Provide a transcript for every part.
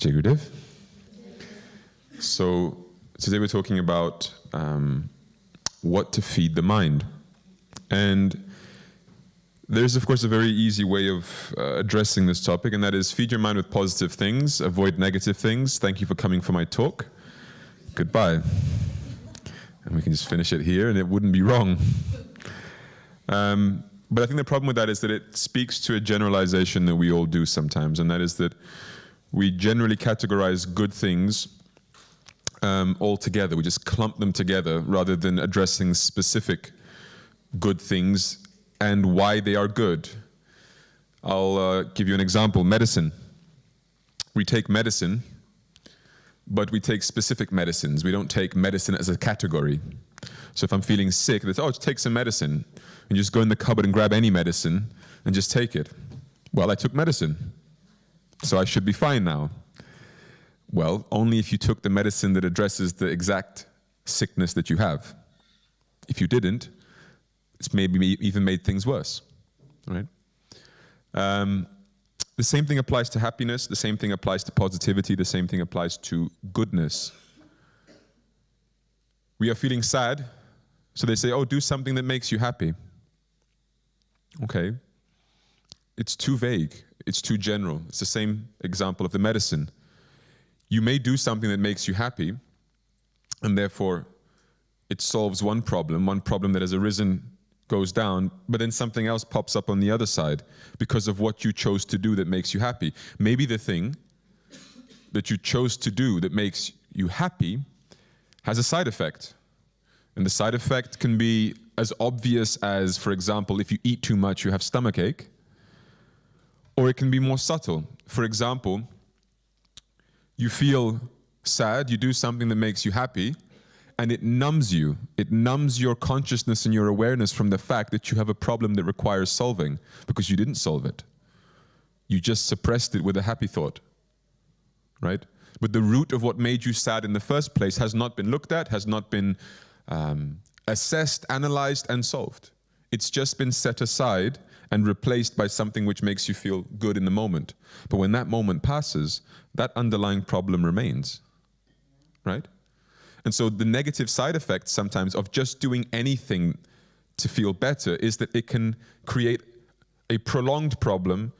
Jigurudev. So today we're talking about what to feed the mind. And there's, of course, a very easy way of addressing this topic, and that is feed your mind with positive things, avoid negative things. Thank you for coming for my talk. Goodbye. And we can just finish it here, and it wouldn't be wrong. But I think the problem with that is that it speaks to a generalization that we all do sometimes, and that is that we generally categorize good things all together. We just clump them together rather than addressing specific good things and why they are good. I'll give you an example. Medicine. We take medicine, but we take specific medicines. We don't take medicine as a category. So if I'm feeling sick, they say, oh, just take some medicine. And you just go in the cupboard and grab any medicine and just take it. Well, I took medicine, so I should be fine now. Well, only if you took the medicine that addresses the exact sickness that you have. If you didn't, it's maybe even made things worse, right? The same thing applies to happiness, the same thing applies to positivity, the same thing applies to goodness. We are feeling sad, so they say, oh, do something that makes you happy. Okay. It's too vague. It's too general. It's the same example of the medicine. You may do something that makes you happy, and therefore it solves one problem that has arisen goes down, but then something else pops up on the other side because of what you chose to do that makes you happy. Maybe the thing that you chose to do that makes you happy has a side effect. And the side effect can be as obvious as, for example, if you eat too much, you have stomachache. Or it can be more subtle. For example, you feel sad, you do something that makes you happy, and it numbs you. It numbs your consciousness and your awareness from the fact that you have a problem that requires solving, because you didn't solve it. You just suppressed it with a happy thought, right? But the root of what made you sad in the first place has not been looked at, has not been assessed, analyzed, and solved. It's just been set aside and replaced by something which makes you feel good in the moment. But when that moment passes, that underlying problem remains, right? And so the negative side effects sometimes of just doing anything to feel better is that it can create a prolonged problem,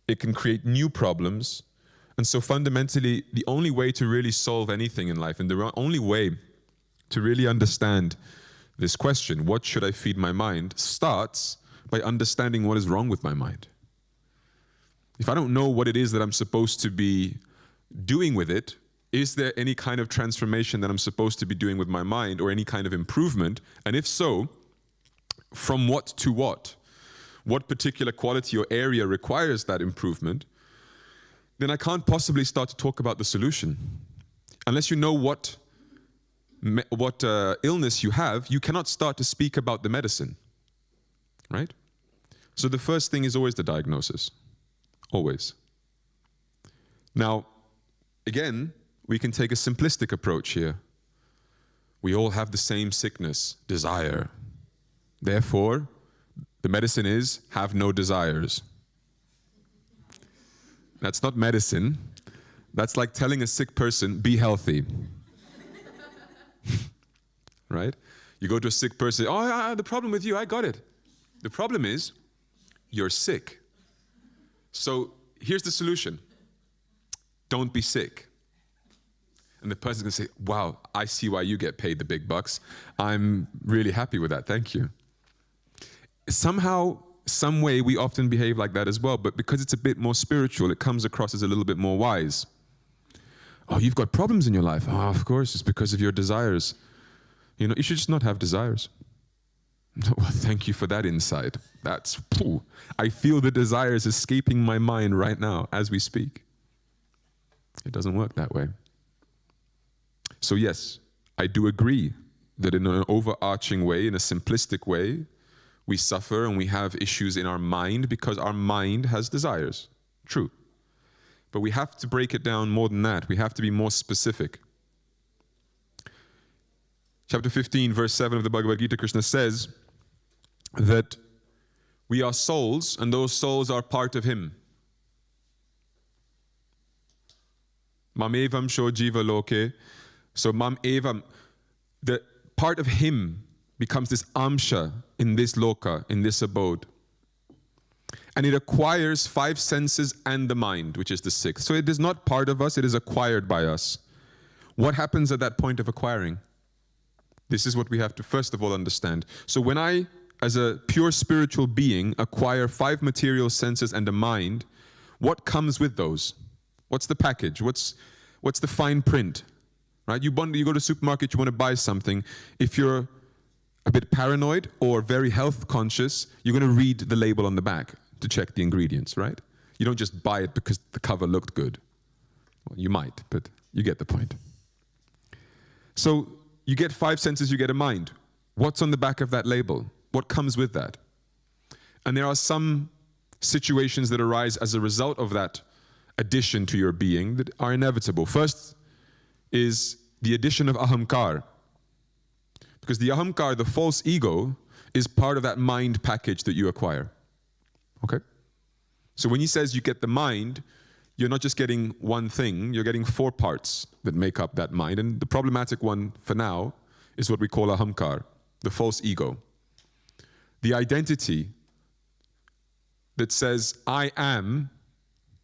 it can create new problems. And so fundamentally, the only way to really solve anything in life, and the only way to really understand this question, what should I feed my mind, starts by understanding what is wrong with my mind. If I don't know what it is that I'm supposed to be doing with it, is there any kind of transformation that I'm supposed to be doing with my mind, or any kind of improvement? And if so, from what to what? What particular quality or area requires that improvement? Then I can't possibly start to talk about the solution. Unless you know what illness you have, you cannot start to speak about the medicine, right? So the first thing is always the diagnosis, always. Now, again, we can take a simplistic approach here. We all have the same sickness, desire. Therefore, the medicine is have no desires. That's not medicine. That's like telling a sick person, be healthy. Right? You go to a sick person, oh, the problem with you, I got it. The problem is, you're sick. So here's the solution. Don't be sick. And the person's going to say, wow, I see why you get paid the big bucks. I'm really happy with that, thank you. Somehow, some way, we often behave like that as well, but because it's a bit more spiritual, it comes across as a little bit more wise. Oh, you've got problems in your life. Oh, of course, it's because of your desires. You know, you should just not have desires. Well, thank you for that insight. That's, I feel the desires escaping my mind right now as we speak. It doesn't work that way. So yes, I do agree that in an overarching way, in a simplistic way, we suffer and we have issues in our mind because our mind has desires. True. But we have to break it down more than that. We have to be more specific. Chapter 15, verse 7 of the Bhagavad Gita, Krishna says that we are souls, and those souls are part of Him. Mamevam sho jiva loke. So mam evam, the part of him becomes this amsha in this loka, in this abode. And it acquires 5 senses and the mind, which is the 6th. So it is not part of us, it is acquired by us. What happens at that point of acquiring? This is what we have to first of all understand. So when I, as a pure spiritual being, acquire 5 material senses and a mind, what comes with those? What's the package? What's the fine print? Right? You go to the supermarket, you want to buy something. If you're a bit paranoid or very health conscious, you're going to read the label on the back to check the ingredients, right? You don't just buy it because the cover looked good. Well, you might, but you get the point. So you get 5 senses, you get a mind. What's on the back of that label? What comes with that? And there are some situations that arise as a result of that addition to your being that are inevitable. First is the addition of ahamkar. Because the ahamkar, the false ego, is part of that mind package that you acquire. Okay? So when he says you get the mind, you're not just getting one thing, you're getting 4 parts that make up that mind. And the problematic one for now is what we call ahamkar, the false ego. The identity that says, I am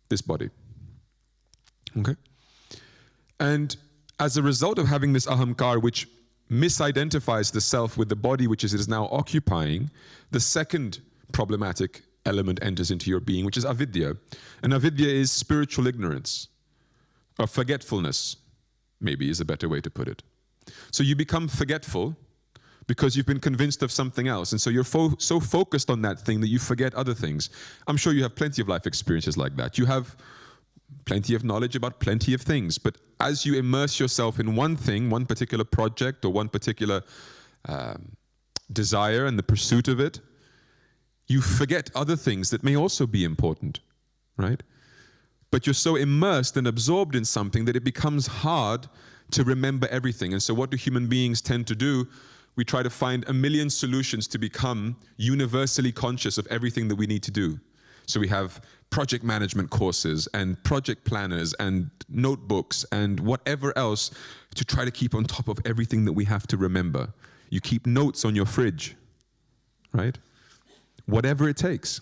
this body. Okay? And as a result of having this ahamkar, which misidentifies the self with the body which it is now occupying, the second problematic element enters into your being, which is avidya. And avidya is spiritual ignorance, or forgetfulness, maybe is a better way to put it. So you become forgetful because you've been convinced of something else. And so you're so focused on that thing that you forget other things. I'm sure you have plenty of life experiences like that. You have plenty of knowledge about plenty of things. But as you immerse yourself in one thing, one particular project or one particular desire and the pursuit of it, you forget other things that may also be important, right? But you're so immersed and absorbed in something that it becomes hard to remember everything. And so what do human beings tend to do? We try to find a million solutions to become universally conscious of everything that we need to do. So we have project management courses and project planners and notebooks and whatever else to try to keep on top of everything that we have to remember. You keep notes on your fridge, right? Whatever it takes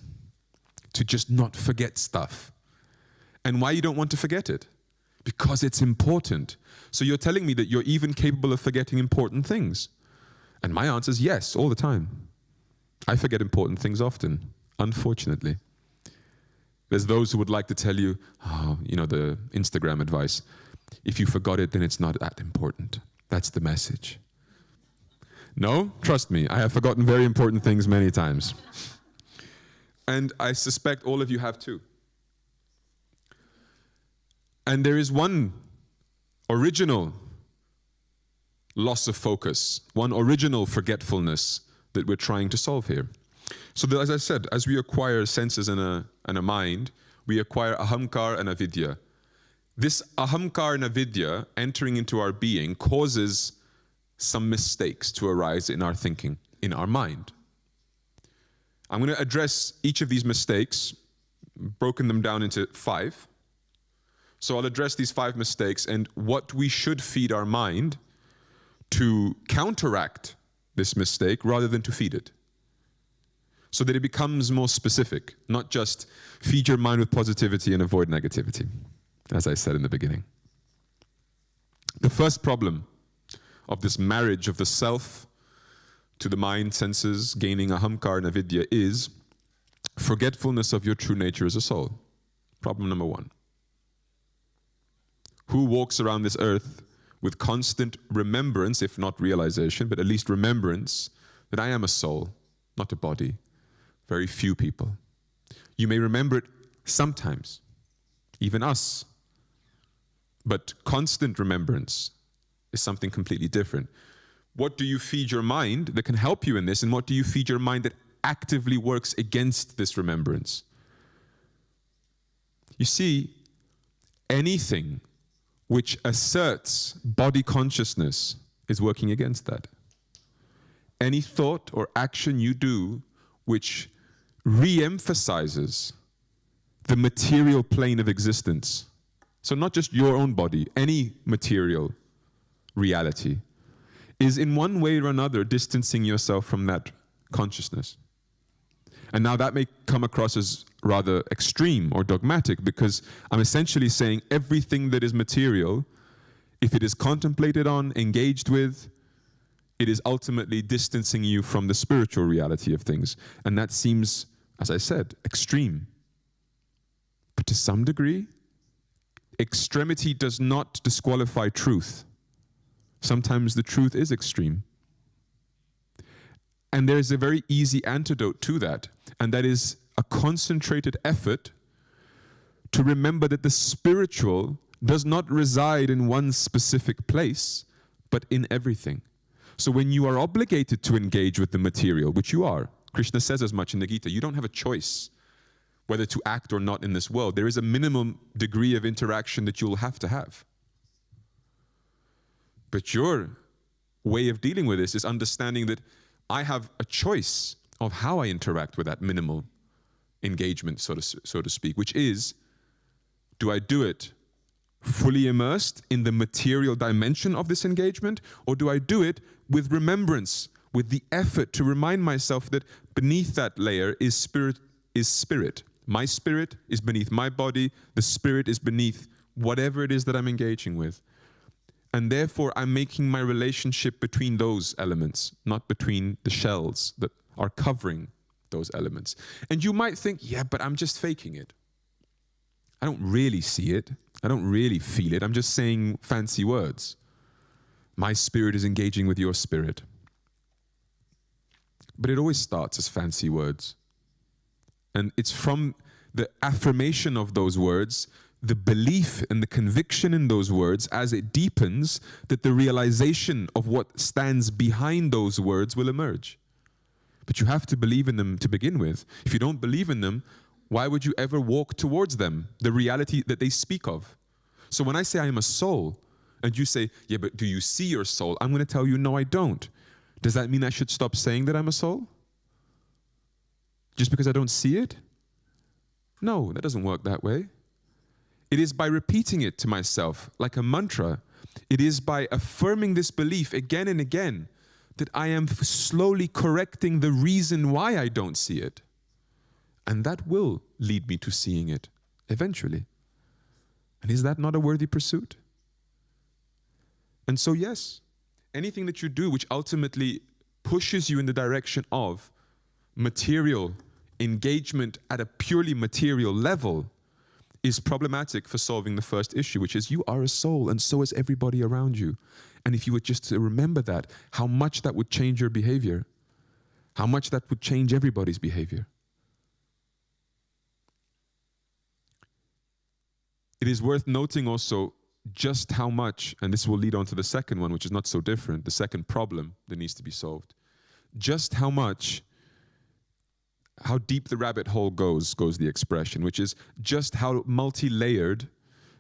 to just not forget stuff. And why you don't want to forget it? Because it's important. So you're telling me that you're even capable of forgetting important things. And my answer is yes, all the time. I forget important things often, unfortunately. There's those who would like to tell you, the Instagram advice. If you forgot it, then it's not that important. That's the message. No, trust me, I have forgotten very important things many times. And I suspect all of you have too. And there is one original loss of focus, one original forgetfulness that we're trying to solve here. So as I said, as we acquire senses and a mind, we acquire ahamkar and avidya. This ahamkar and avidya entering into our being causes some mistakes to arise in our thinking, in our mind. I'm going to address each of these mistakes, broken them down into 5. So I'll address these 5 mistakes and what we should feed our mind to counteract this mistake rather than to feed it. So that it becomes more specific, not just feed your mind with positivity and avoid negativity, as I said in the beginning. The first problem of this marriage of the self to the mind, senses, gaining ahamkar and avidya is forgetfulness of your true nature as a soul. Problem number 1. Who walks around this earth with constant remembrance, if not realization, but at least remembrance, that I am a soul, not a body? Very few people. You may remember it sometimes, even us. But constant remembrance is something completely different. What do you feed your mind that can help you in this, and what do you feed your mind that actively works against this remembrance? You see, anything which asserts body consciousness is working against that. Any thought or action you do which re-emphasizes the material plane of existence so not just your own body, any material reality, is in one way or another distancing yourself from that consciousness. And now that may come across as rather extreme or dogmatic, because I'm essentially saying everything that is material, if it is contemplated on, engaged with, it is ultimately distancing you from the spiritual reality of things. And that seems, as I said, extreme. But to some degree, extremity does not disqualify truth. Sometimes the truth is extreme. And there is a very easy antidote to that, and that is a concentrated effort to remember that the spiritual does not reside in one specific place, but in everything. So when you are obligated to engage with the material, which you are, Krishna says as much in the Gita, you don't have a choice whether to act or not in this world. There is a minimum degree of interaction that you'll have to have. But your way of dealing with this is understanding that I have a choice of how I interact with that minimal engagement, so to speak, which is, do I do it fully immersed in the material dimension of this engagement, or do I do it with remembrance, with the effort to remind myself that beneath that layer is spirit. My spirit is beneath my body, the spirit is beneath whatever it is that I'm engaging with. And therefore, I'm making my relationship between those elements, not between the shells that are covering those elements. And you might think, yeah, but I'm just faking it. I don't really see it. I don't really feel it. I'm just saying fancy words. My spirit is engaging with your spirit. But it always starts as fancy words. And it's from the affirmation of those words, the belief and the conviction in those words, as it deepens, that the realization of what stands behind those words will emerge. But you have to believe in them to begin with. If you don't believe in them, why would you ever walk towards them, the reality that they speak of? So when I say I am a soul, and you say, yeah, but do you see your soul? I'm going to tell you, no, I don't. Does that mean I should stop saying that I'm a soul? Just because I don't see it? No, that doesn't work that way. It is by repeating it to myself like a mantra. It is by affirming this belief again and again that I am slowly correcting the reason why I don't see it. And that will lead me to seeing it eventually. And is that not a worthy pursuit? And so yes, anything that you do which ultimately pushes you in the direction of material engagement at a purely material level is problematic for solving the first issue, which is you are a soul and so is everybody around you. And if you were just to remember that, how much that would change your behavior, how much that would change everybody's behavior. It is worth noting also just how much, and this will lead on to the second one, which is not so different, the second problem that needs to be solved, just how deep the rabbit hole goes the expression, which is just how multi-layered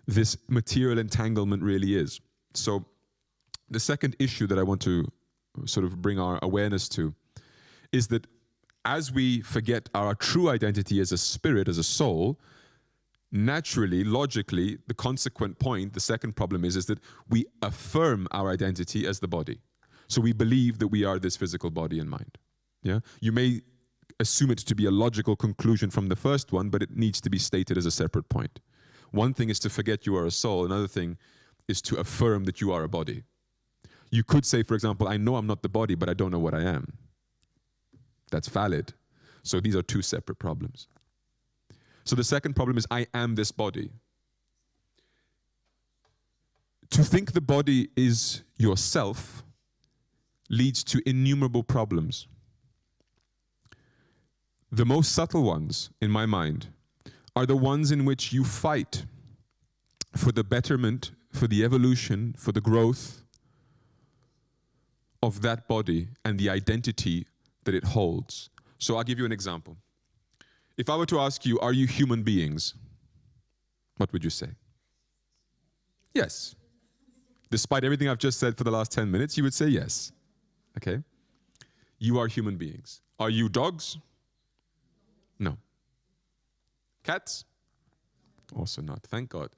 this material entanglement really is. So the second issue that I want to sort of bring our awareness to is that as we forget our true identity as a spirit, as a soul, naturally, logically, the consequent point, the second problem is that we affirm our identity as the body. So we believe that we are this physical body and mind. Yeah? You may assume it to be a logical conclusion from the first one, but it needs to be stated as a separate point. One thing is to forget you are a soul. Another thing is to affirm that you are a body. You could say, for example, I know I'm not the body, but I don't know what I am. That's valid. So these are two separate problems. So the second problem is I am this body. To think the body is yourself leads to innumerable problems. The most subtle ones, in my mind, are the ones in which you fight for the betterment, for the evolution, for the growth of that body and the identity that it holds. So I'll give you an example. If I were to ask you, are you human beings? What would you say? Yes. Despite everything I've just said for the last 10 minutes, you would say yes. Okay? You are human beings. Are you dogs? No. Cats? Also not. Thank God.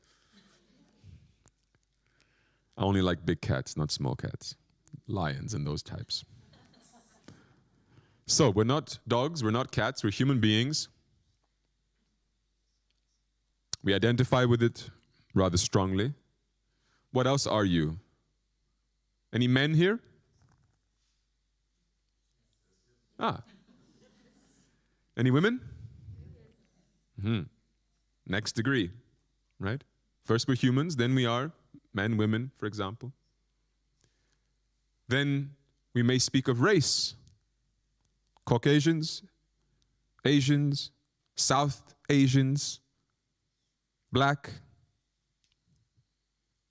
I only like big cats, not small cats. Lions and those types. So we're not dogs, we're not cats, we're human beings. We identify with it rather strongly. What else are you? Any men here? Ah. Any women? Next degree, right? First we're humans, then we are men, women, for example. Then we may speak of race. Caucasians, Asians, South Asians, Black,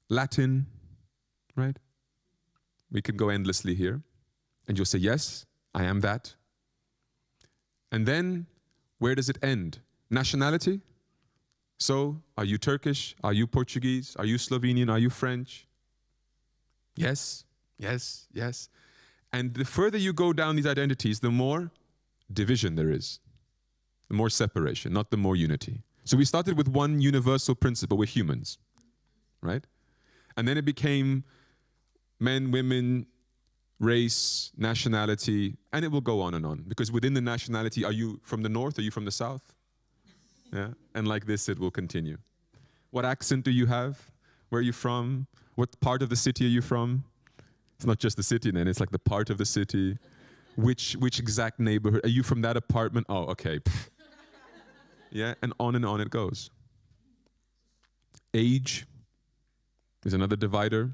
Latin, right? We could go endlessly here. And you'll say, yes, I am that. And then, where does it end? Nationality? So, are you Turkish? Are you Portuguese? Are you Slovenian? Are you French? Yes, yes, yes. And the further you go down these identities, the more division there is. The more separation, not the more unity. So we started with one universal principle, we're humans, right? And then it became men, women, race, nationality, and it will go on and on. Because within the nationality, are you from the north? Are you from the south? Yeah, and like this, it will continue. What accent do you have? Where are you from? What part of the city are you from? It's not just the city then, it's like the part of the city. Which exact neighborhood? Are you from that apartment? Oh, okay. Yeah, and on it goes. Age is another divider,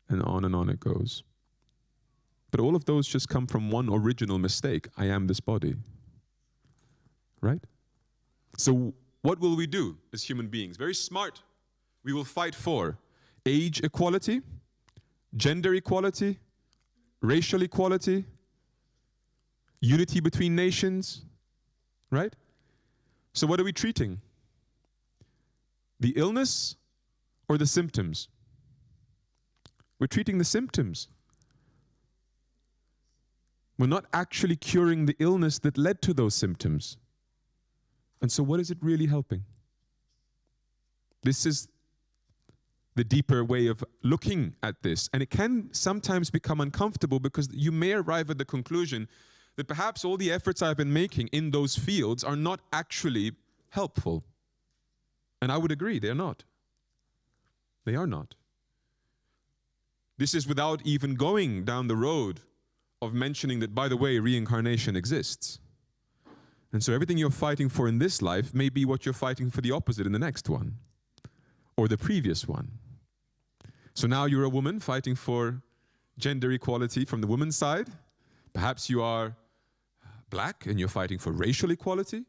and on it goes. But all of those just come from one original mistake. I am this body. Right? So what will we do as human beings? Very smart. We will fight for age equality, gender equality, racial equality, unity between nations, right? So what are we treating? The illness or the symptoms? We're treating the symptoms. We're not actually curing the illness that led to those symptoms. And so what is it really helping? This is the deeper way of looking at this. And it can sometimes become uncomfortable because you may arrive at the conclusion that perhaps all the efforts I've been making in those fields are not actually helpful. And I would agree, they're not. They are not. This is without even going down the road of mentioning that, by the way, reincarnation exists. And so everything you're fighting for in this life may be what you're fighting for the opposite in the next one, or the previous one. So now you're a woman fighting for gender equality from the woman's side. Perhaps you are Black and you're fighting for racial equality.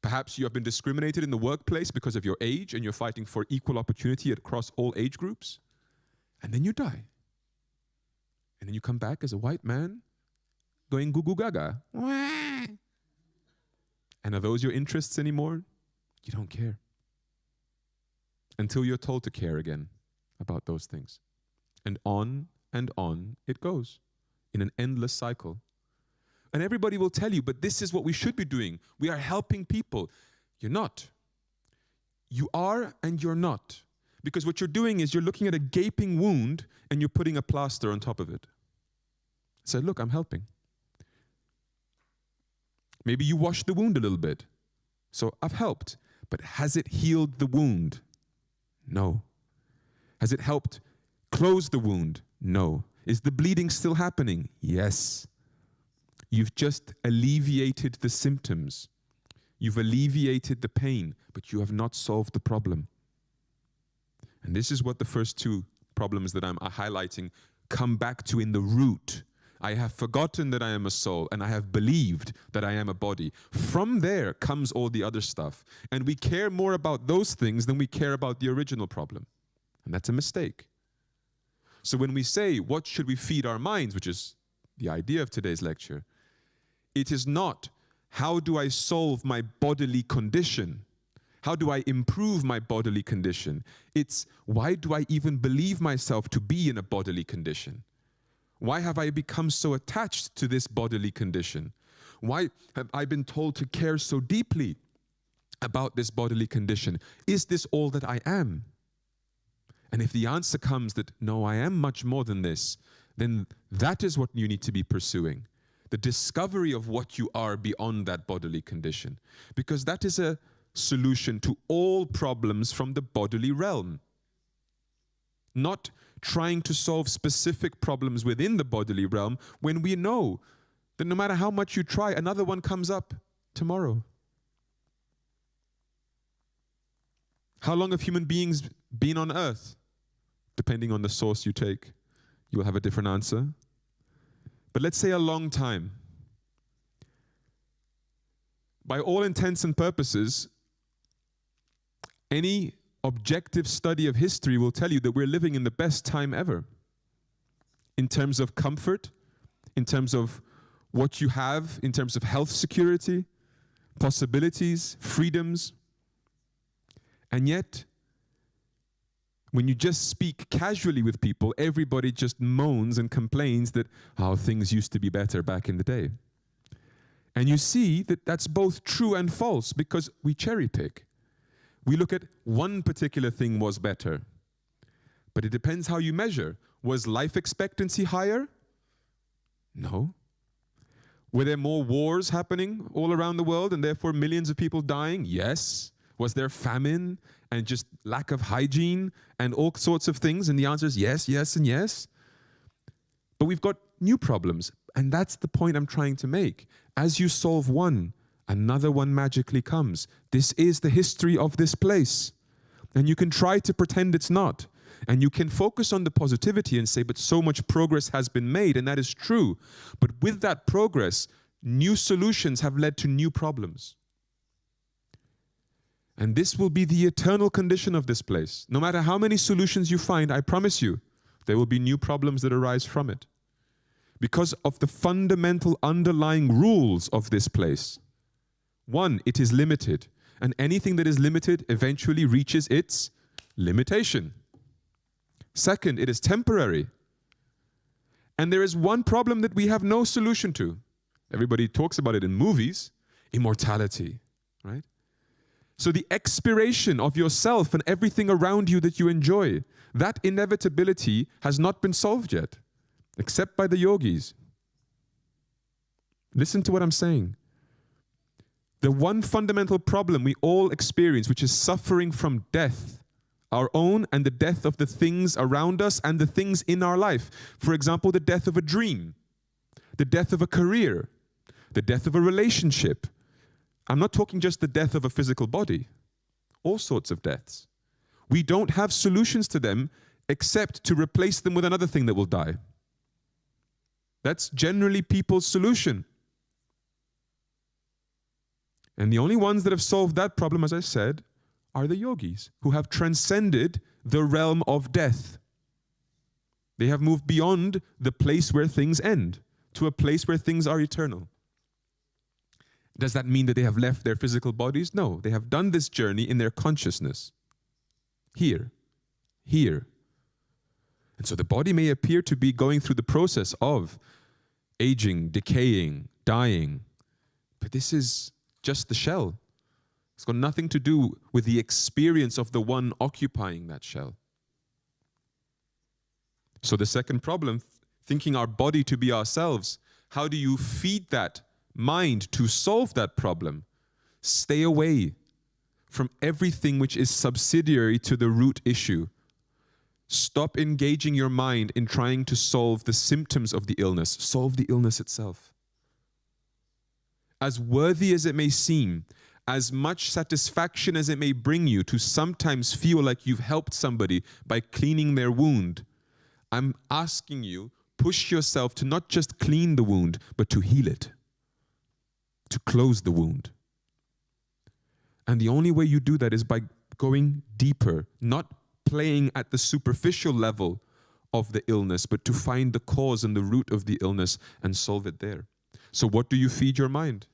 Perhaps you have been discriminated in the workplace because of your age and you're fighting for equal opportunity across all age groups. And then you die. And then you come back as a white man going goo goo gaga. And are those your interests anymore? You don't care. Until you're told to care again about those things. And on it goes in an endless cycle. And everybody will tell you, but this is what we should be doing. We are helping people. You're not. You are and you're not. Because what you're doing is you're looking at a gaping wound and you're putting a plaster on top of it. Say, look, I'm helping. Maybe you washed the wound a little bit. So I've helped. But has it healed the wound? No. Has it helped close the wound? No. Is the bleeding still happening? Yes. You've just alleviated the symptoms. You've alleviated the pain, but you have not solved the problem. And this is what the first two problems that I'm highlighting come back to in the root. I have forgotten that I am a soul, and I have believed that I am a body. From there comes all the other stuff. And we care more about those things than we care about the original problem. And that's a mistake. So when we say, what should we feed our minds, which is the idea of today's lecture, it is not, how do I solve my bodily condition? How do I improve my bodily condition? It's, why do I even believe myself to be in a bodily condition? Why have I become so attached to this bodily condition? Why have I been told to care so deeply about this bodily condition? Is this all that I am? And if the answer comes that, no, I am much more than this, then that is what you need to be pursuing. The discovery of what you are beyond that bodily condition. Because that is a solution to all problems from the bodily realm. Not trying to solve specific problems within the bodily realm when we know that no matter how much you try, another one comes up tomorrow. How long have human beings been on earth? Depending on the source you take, you will have a different answer. But let's say a long time. By all intents and purposes, any objective study of history will tell you that we're living in the best time ever. In terms of comfort, in terms of what you have, in terms of health security, possibilities, freedoms. And yet, when you just speak casually with people, everybody just moans and complains that how things used to be better back in the day. And you see that that's both true and false because we cherry pick. We look at one particular thing was better, but it depends how you measure. Was life expectancy higher? No. Were there more wars happening all around the world and therefore millions of people dying? Yes. Was there famine and just lack of hygiene and all sorts of things? And the answer is yes, yes, and yes. But we've got new problems. And that's the point I'm trying to make. As you solve one, another one magically comes. This is the history of this place. And you can try to pretend it's not. And you can focus on the positivity and say, but so much progress has been made, and that is true. But with that progress, new solutions have led to new problems. And this will be the eternal condition of this place. No matter how many solutions you find, I promise you, there will be new problems that arise from it. Because of the fundamental underlying rules of this place. One, it is limited. And anything that is limited eventually reaches its limitation. Second, it is temporary. And there is one problem that we have no solution to. Everybody talks about it in movies. Immortality, right? So the expiration of yourself and everything around you that you enjoy, that inevitability has not been solved yet, except by the yogis. Listen to what I'm saying. The one fundamental problem we all experience, which is suffering from death, our own and the death of the things around us and the things in our life. For example, the death of a dream, the death of a career, the death of a relationship. I'm not talking just the death of a physical body, all sorts of deaths. We don't have solutions to them except to replace them with another thing that will die. That's generally people's solution. And the only ones that have solved that problem, as I said, are the yogis, who have transcended the realm of death. They have moved beyond the place where things end to a place where things are eternal. Does that mean that they have left their physical bodies? No, they have done this journey in their consciousness. Here. And so the body may appear to be going through the process of aging, decaying, dying, but this is just the shell. It's got nothing to do with the experience of the one occupying that shell. So the second problem, thinking our body to be ourselves, how do you feed that mind to solve that problem? Stay away from everything which is subsidiary to the root issue. Stop engaging your mind in trying to solve the symptoms of the illness. Solve the illness itself. As worthy as it may seem, as much satisfaction as it may bring you to sometimes feel like you've helped somebody by cleaning their wound, I'm asking you, push yourself to not just clean the wound, but to heal it, to close the wound. And the only way you do that is by going deeper, not playing at the superficial level of the illness, but to find the cause and the root of the illness and solve it there. So what do you feed your mind?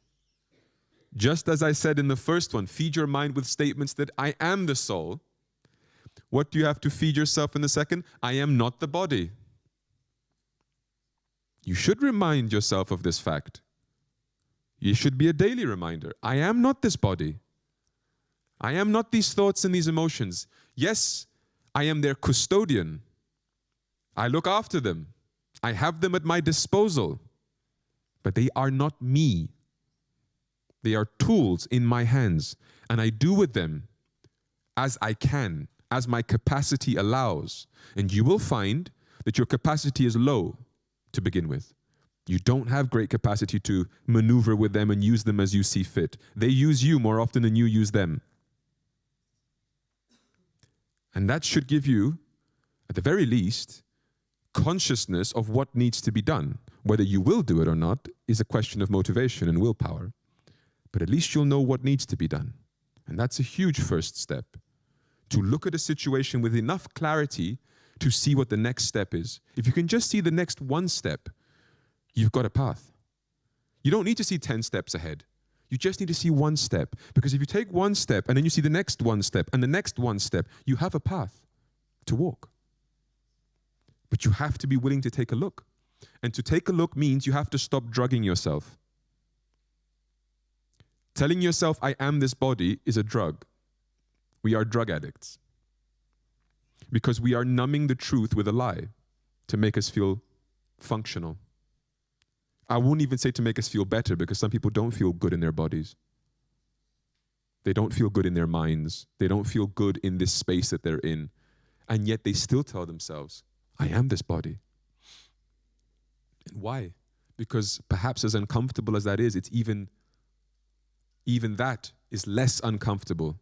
Just as I said in the first one, feed your mind with statements that I am the soul. What do you have to feed yourself in the second? I am not the body. You should remind yourself of this fact. It should be a daily reminder. I am not this body. I am not these thoughts and these emotions. Yes, I am their custodian. I look after them. I have them at my disposal. But they are not me. They are tools in my hands, and I do with them as I can, as my capacity allows. And you will find that your capacity is low to begin with. You don't have great capacity to maneuver with them and use them as you see fit. They use you more often than you use them. And that should give you, at the very least, consciousness of what needs to be done. Whether you will do it or not is a question of motivation and willpower. But at least you'll know what needs to be done. And that's a huge first step. To look at a situation with enough clarity to see what the next step is. If you can just see the next one step, you've got a path. You don't need to see 10 steps ahead. You just need to see one step. Because if you take one step and then you see the next one step and the next one step, you have a path to walk. But you have to be willing to take a look. And to take a look means you have to stop drugging yourself. Telling yourself, I am this body, is a drug. We are drug addicts. Because we are numbing the truth with a lie to make us feel functional. I won't even say to make us feel better, because some people don't feel good in their bodies. They don't feel good in their minds. They don't feel good in this space that they're in. And yet they still tell themselves, I am this body. And why? Because perhaps as uncomfortable as that is, it's even that is less uncomfortable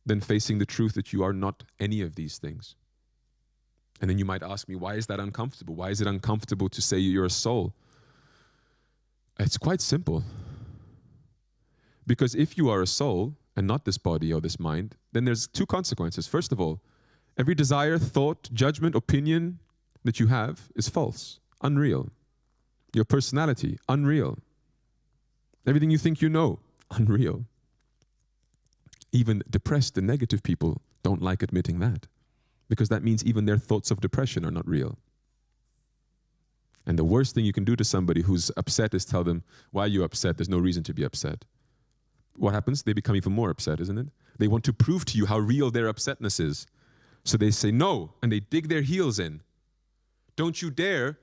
than facing the truth that you are not any of these things. And then you might ask me, why is that uncomfortable? Why is it uncomfortable to say you're a soul? It's quite simple. Because if you are a soul and not this body or this mind, then there's two consequences. First of all, every desire, thought, judgment, opinion that you have is false, unreal. Your personality, unreal. Everything you think you know, unreal. Even depressed and negative people don't like admitting that, because that means even their thoughts of depression are not real. And the worst thing you can do to somebody who's upset is tell them, why are you upset? There's no reason to be upset. What happens? They become even more upset, isn't it? They want to prove to you how real their upsetness is. So they say no, and they dig their heels in. Don't you dare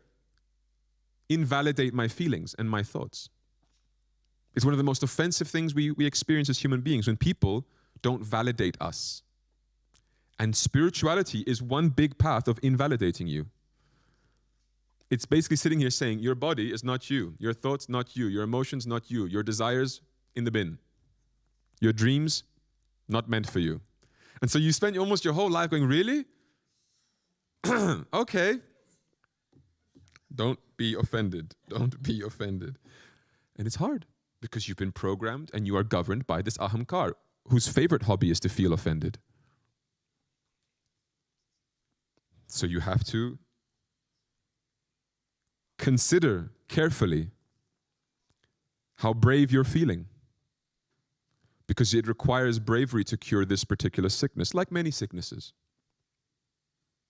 invalidate my feelings and my thoughts. It's one of the most offensive things we experience as human beings, when people don't validate us. And spirituality is one big path of invalidating you. It's basically sitting here saying, your body is not you, your thoughts not you, your emotions not you, your desires in the bin, your dreams not meant for you. And so you spend almost your whole life going, really? Okay. Don't be offended. Don't be offended. And it's hard, because you've been programmed and you are governed by this ahamkar, whose favorite hobby is to feel offended. So you have to consider carefully how brave you're feeling, because it requires bravery to cure this particular sickness, like many sicknesses.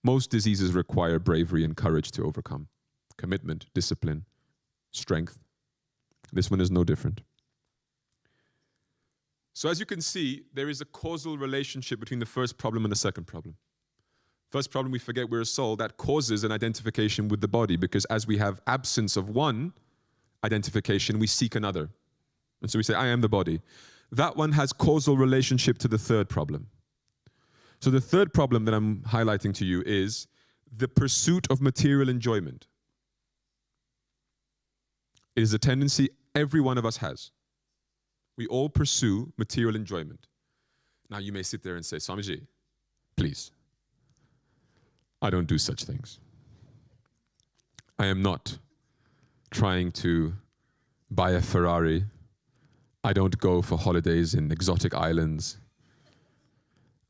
Most diseases require bravery and courage to overcome. Commitment, discipline, strength. This one is no different. So as you can see, there is a causal relationship between the first problem and the second problem. First problem, we forget we're a soul. That causes an identification with the body, because as we have absence of one identification, we seek another. And so we say, I am the body. That one has causal relationship to the third problem. So the third problem that I'm highlighting to you is the pursuit of material enjoyment. It is a tendency every one of us has. We all pursue material enjoyment. Now you may sit there and say, Swamiji, please, I don't do such things. I am not trying to buy a Ferrari. I don't go for holidays in exotic islands.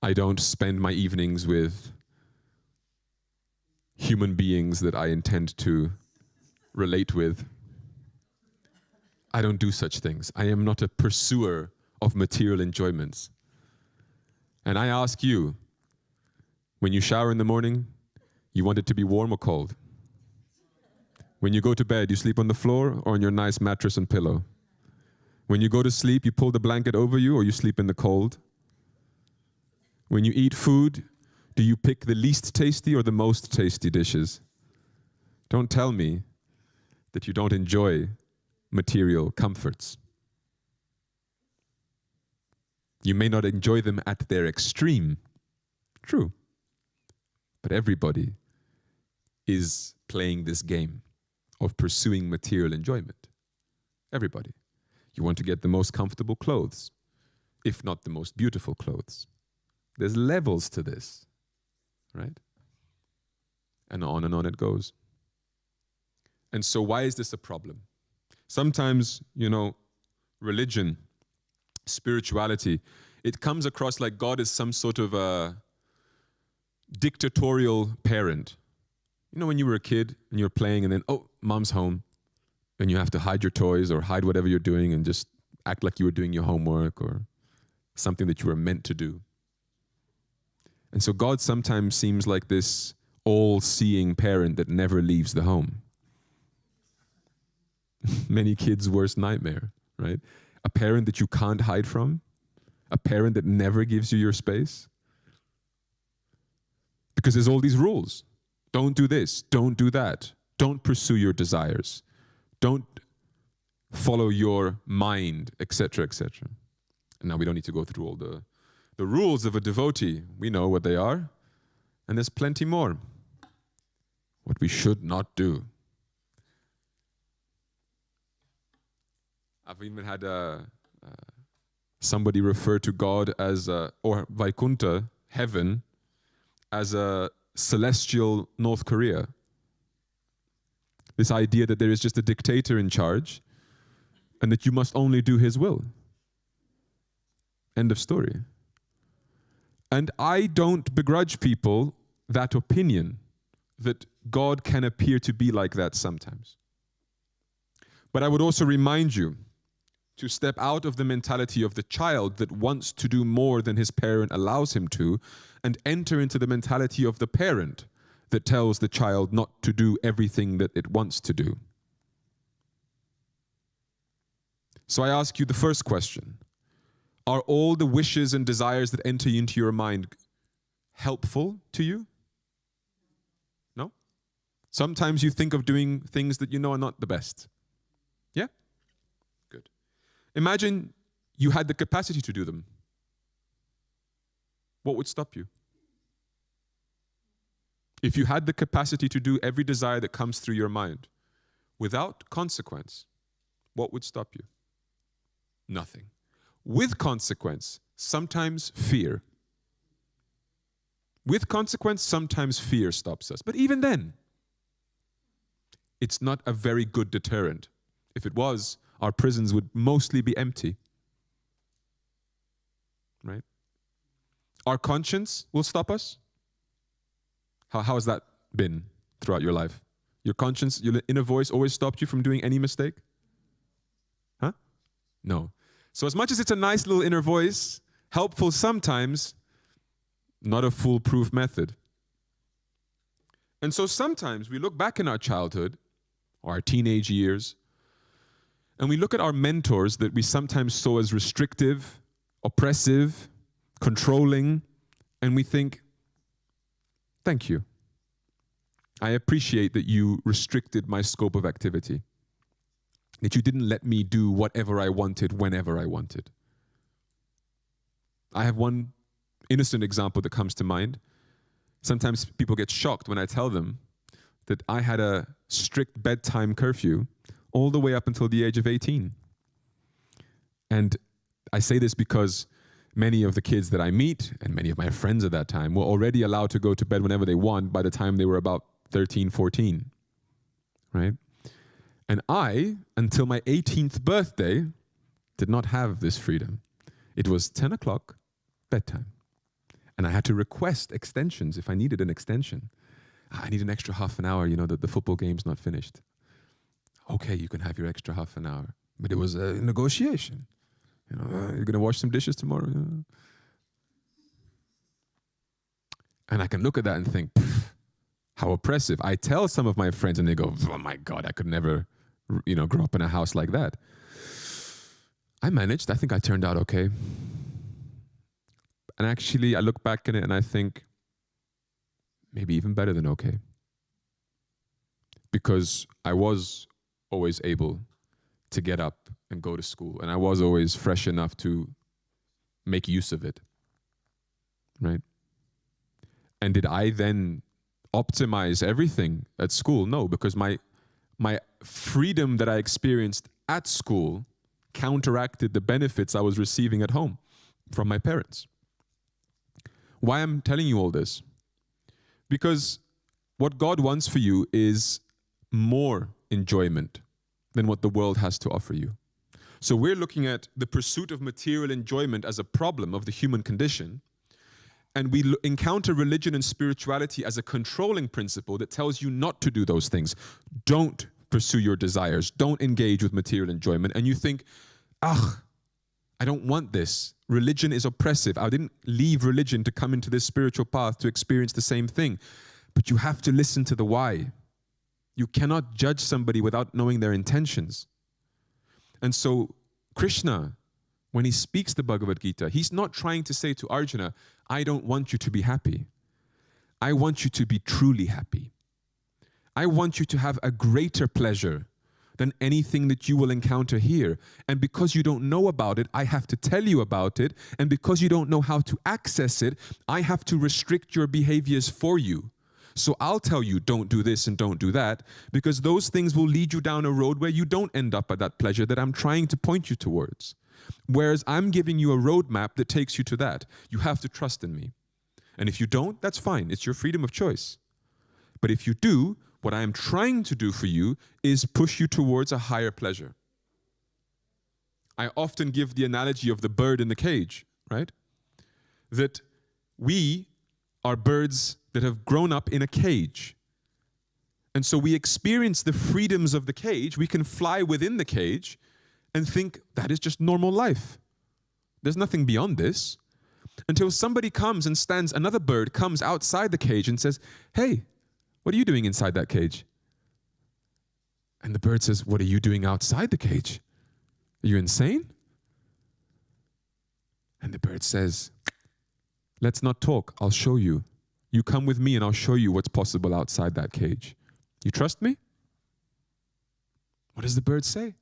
I don't spend my evenings with human beings that I intend to relate with. I don't do such things. I am not a pursuer of material enjoyments. And I ask you, when you shower in the morning, you want it to be warm or cold? When you go to bed, you sleep on the floor or on your nice mattress and pillow? When you go to sleep, you pull the blanket over you or you sleep in the cold? When you eat food, Do you pick the least tasty or the most tasty dishes? Don't tell me that you don't enjoy material comforts. You may not enjoy them at their extreme. True. But everybody is playing this game of pursuing material enjoyment. Everybody. You want to get the most comfortable clothes, if not the most beautiful clothes. There's levels to this, right? And on it goes. And so why is this a problem? Sometimes, religion, spirituality, it comes across like God is some sort of a dictatorial parent. When you were a kid and you're playing and then, oh, mom's home, and you have to hide your toys or hide whatever you're doing and just act like you were doing your homework or something that you were meant to do. And so God sometimes seems like this all-seeing parent that never leaves the home. Many kids' worst nightmare, right? A parent that you can't hide from, a parent that never gives you your space. Because there's all these rules. Don't do this, don't do that, don't pursue your desires, don't follow your mind, etc., etc. And now we don't need to go through all the rules of a devotee. We know what they are, and there's plenty more. What we should not do. I've even had somebody refer to God as, or Vaikunta, heaven, as a celestial North Korea. This idea that there is just a dictator in charge and that you must only do his will. End of story. And I don't begrudge people that opinion, that God can appear to be like that sometimes. But I would also remind you to step out of the mentality of the child that wants to do more than his parent allows him to, and enter into the mentality of the parent that tells the child not to do everything that it wants to do. So I ask you the first question. Are all the wishes and desires that enter into your mind helpful to you? No? Sometimes you think of doing things that you know are not the best. Yeah? Good. Imagine you had the capacity to do them. What would stop you? If you had the capacity to do every desire that comes through your mind without consequence, what would stop you? Nothing. With consequence, sometimes fear. With consequence, sometimes fear stops us. But even then, it's not a very good deterrent. If it was, our prisons would mostly be empty. Right? Our conscience will stop us. How has that been throughout your life? Your conscience, your inner voice always stopped you from doing any mistake? Huh? No. So as much as it's a nice little inner voice, helpful sometimes, not a foolproof method. And so sometimes we look back in our childhood or our teenage years, and we look at our mentors that we sometimes saw as restrictive, oppressive, controlling, and we think, thank you. I appreciate that you restricted my scope of activity, that you didn't let me do whatever I wanted, whenever I wanted. I have one innocent example that comes to mind. Sometimes people get shocked when I tell them that I had a strict bedtime curfew all the way up until the age of 18. And I say this because many of the kids that I meet, and many of my friends at that time, were already allowed to go to bed whenever they want by the time they were about 13, 14, right? And I, until my 18th birthday, did not have this freedom. It was 10 o'clock, bedtime. And I had to request extensions if I needed an extension. I need an extra half an hour, the football game's not finished. Okay, you can have your extra half an hour. But it was a negotiation. You're going to wash some dishes tomorrow? And I can look at that and think, how oppressive. I tell some of my friends and they go, oh my God, I could never, grow up in a house like that. I managed. I think I turned out okay. And actually, I look back in it and I think, maybe even better than okay. Because I was always able to get up and go to school, and I was always fresh enough to make use of it, right? And did I then optimize everything at school? No, because my freedom that I experienced at school counteracted the benefits I was receiving at home from my parents. Why I'm telling you all this? Because what God wants for you is more enjoyment than what the world has to offer you. So we're looking at the pursuit of material enjoyment as a problem of the human condition, and we encounter religion and spirituality as a controlling principle that tells you not to do those things. Don't pursue your desires. Don't engage with material enjoyment. And you think, I don't want this. Religion is oppressive. I didn't leave religion to come into this spiritual path to experience the same thing. But you have to listen to the why. You cannot judge somebody without knowing their intentions. And so Krishna, when he speaks the Bhagavad Gita, he's not trying to say to Arjuna, I don't want you to be happy. I want you to be truly happy. I want you to have a greater pleasure than anything that you will encounter here. And because you don't know about it, I have to tell you about it. And because you don't know how to access it, I have to restrict your behaviors for you. So I'll tell you, don't do this and don't do that, because those things will lead you down a road where you don't end up at that pleasure that I'm trying to point you towards. Whereas I'm giving you a roadmap that takes you to that. You have to trust in me. And if you don't, that's fine. It's your freedom of choice. But if you do, what I am trying to do for you is push you towards a higher pleasure. I often give the analogy of the bird in the cage, right? That we are birds that have grown up in a cage. And so we experience the freedoms of the cage. We can fly within the cage and think that is just normal life. There's nothing beyond this. Until somebody comes and stands, another bird comes outside the cage and says, hey, what are you doing inside that cage? And the bird says, what are you doing outside the cage? Are you insane? And the bird says, let's not talk, I'll show you. You come with me and I'll show you what's possible outside that cage. You trust me? What does the bird say?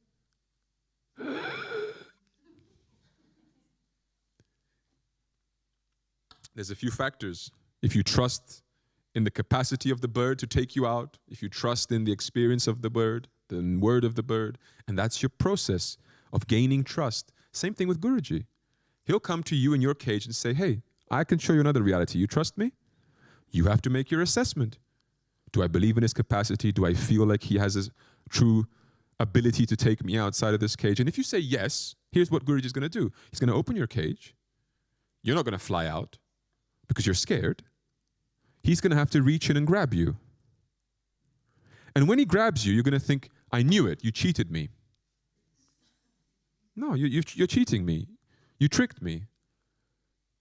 There's a few factors. If you trust in the capacity of the bird to take you out, if you trust in the experience of the bird, the word of the bird, and that's your process of gaining trust. Same thing with Guruji. He'll come to you in your cage and say, hey, I can show you another reality. You trust me? You have to make your assessment. Do I believe in his capacity? Do I feel like he has a true ability to take me outside of this cage? And if you say yes, here's what Guruji is going to do. He's going to open your cage. You're not going to fly out because you're scared. He's going to have to reach in and grab you. And when he grabs you, you're going to think, I knew it. You cheated me. No, you're cheating me. You tricked me.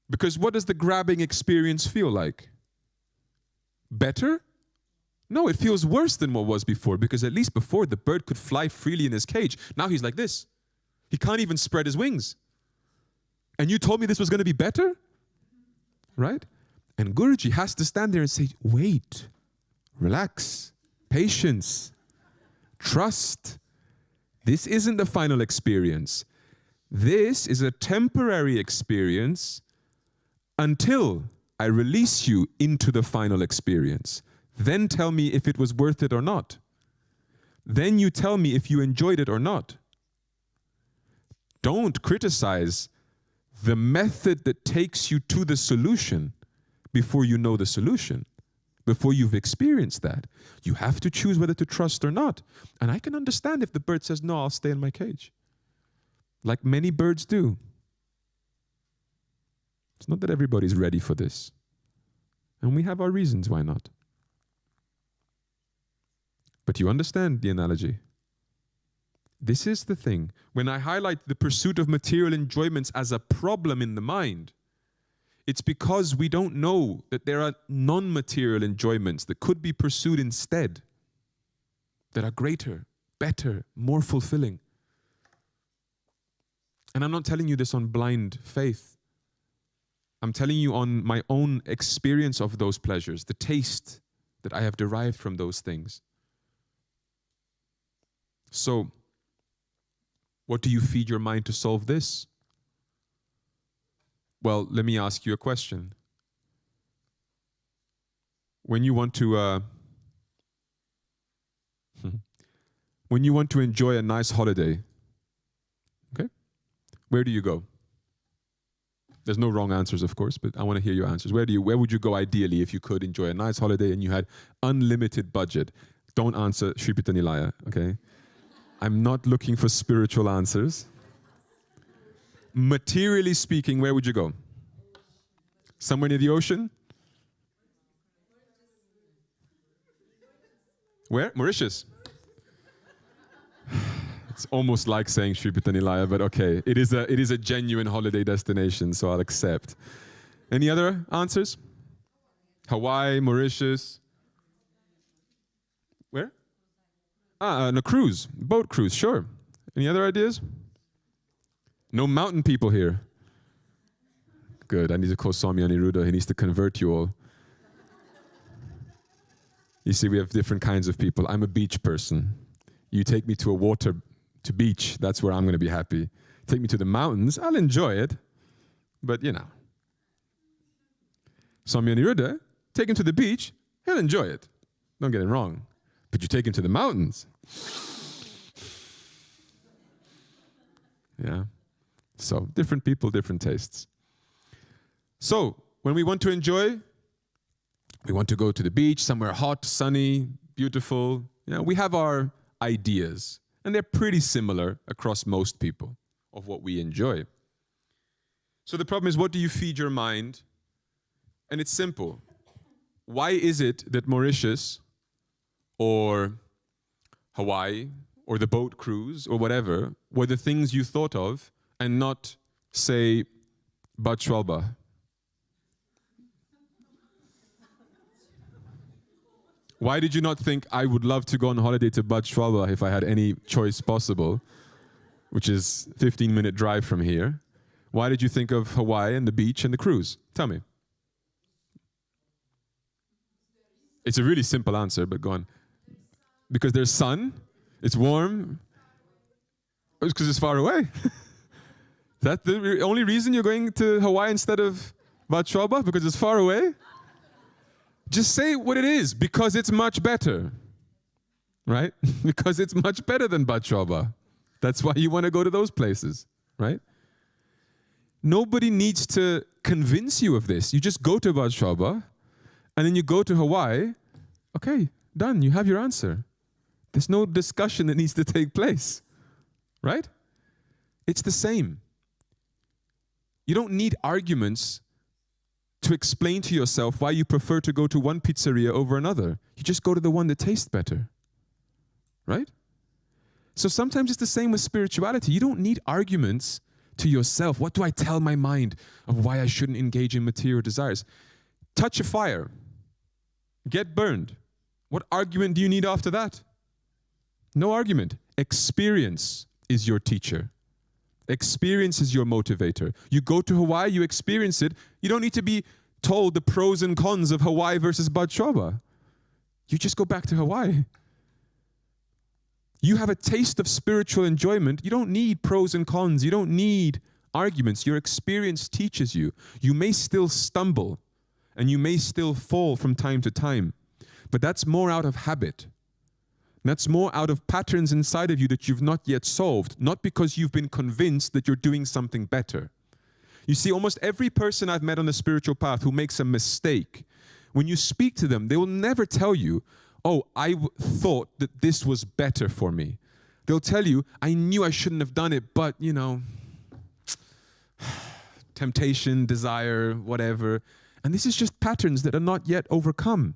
Because what does the grabbing experience feel like? Better? No, it feels worse than what was before, because at least before the bird could fly freely in his cage. Now he's like this. He can't even spread his wings. And you told me this was going to be better? Right? And Guruji has to stand there and say, wait, relax, patience, trust. This isn't the final experience. This is a temporary experience until I release you into the final experience. Then tell me if it was worth it or not. Then you tell me if you enjoyed it or not. Don't criticize the method that takes you to the solution before you know the solution, before you've experienced that. You have to choose whether to trust or not. And I can understand if the bird says, no, I'll stay in my cage. Like many birds do. It's not that everybody's ready for this. And we have our reasons why not. But you understand the analogy. This is the thing. When I highlight the pursuit of material enjoyments as a problem in the mind, it's because we don't know that there are non-material enjoyments that could be pursued instead, that are greater, better, more fulfilling. And I'm not telling you this on blind faith. I'm telling you on my own experience of those pleasures, the taste that I have derived from those things. So, what do you feed your mind to solve this? Well, let me ask you a question. When you want to enjoy a nice holiday, okay? Where do you go? There's no wrong answers, of course, but I want to hear your answers. Where would you go ideally if you could enjoy a nice holiday and you had unlimited budget? Don't answer Shree Peetha Nilaya, okay? I'm not looking for spiritual answers. Materially speaking, where would you go? Somewhere near the ocean? Where? Mauritius. It's almost like saying Shree Peetha Nilaya, but okay. It is a genuine holiday destination, so I'll accept. Any other answers? Hawaii, Mauritius. Where? On a cruise, boat cruise, sure. Any other ideas? No mountain people here. Good, I need to call Swami Aniruddha. He needs to convert you all. You see, we have different kinds of people. I'm a beach person. You take me to beach, that's where I'm going to be happy. Take me to the mountains, I'll enjoy it. But, you know. Swami Aniruddha, take him to the beach, he'll enjoy it. Don't get it wrong. But you take him to the mountains. Yeah. So, different people, different tastes. So, when we want to enjoy, we want to go to the beach, somewhere hot, sunny, beautiful. You know, we have our ideas. And they're pretty similar across most people of what we enjoy. So the problem is, what do you feed your mind? And it's simple. Why is it that Mauritius or Hawaii or the boat cruise or whatever were the things you thought of and not, say, Bad Schwalba? Why did you not think, I would love to go on holiday to Bad Schwalba if I had any choice possible, which is a 15-minute drive from here? Why did you think of Hawaii and the beach and the cruise? Tell me. It's a really simple answer, but go on. Because there's sun, it's warm. It's because it's far away. Is that the only reason you're going to Hawaii instead of Bad Schwalba? Because it's far away? Just say what it is, because it's much better, right? Because it's much better than Bad Schwalba. That's why you want to go to those places, right? Nobody needs to convince you of this. You just go to Bad Schwalba, and then you go to Hawaii. Okay, done. You have your answer. There's no discussion that needs to take place, right? It's the same. You don't need arguments to explain to yourself why you prefer to go to one pizzeria over another. You just go to the one that tastes better, right? So sometimes it's the same with spirituality. You don't need arguments to yourself. What do I tell my mind of why I shouldn't engage in material desires? Touch a fire. Get burned. What argument do you need after that? No argument. Experience is your teacher. Experience is your motivator. You go to Hawaii, you experience it. You don't need to be told the pros and cons of Hawaii versus Bad Schwalba. You just go back to Hawaii. You have a taste of spiritual enjoyment. You don't need pros and cons. You don't need arguments. Your experience teaches you. You may still stumble and you may still fall from time to time, but that's more out of habit. That's more out of patterns inside of you that you've not yet solved, not because you've been convinced that you're doing something better. You see, almost every person I've met on the spiritual path who makes a mistake, when you speak to them, they will never tell you, oh, I thought that this was better for me. They'll tell you, I knew I shouldn't have done it, but, you know, temptation, desire, whatever. And this is just patterns that are not yet overcome.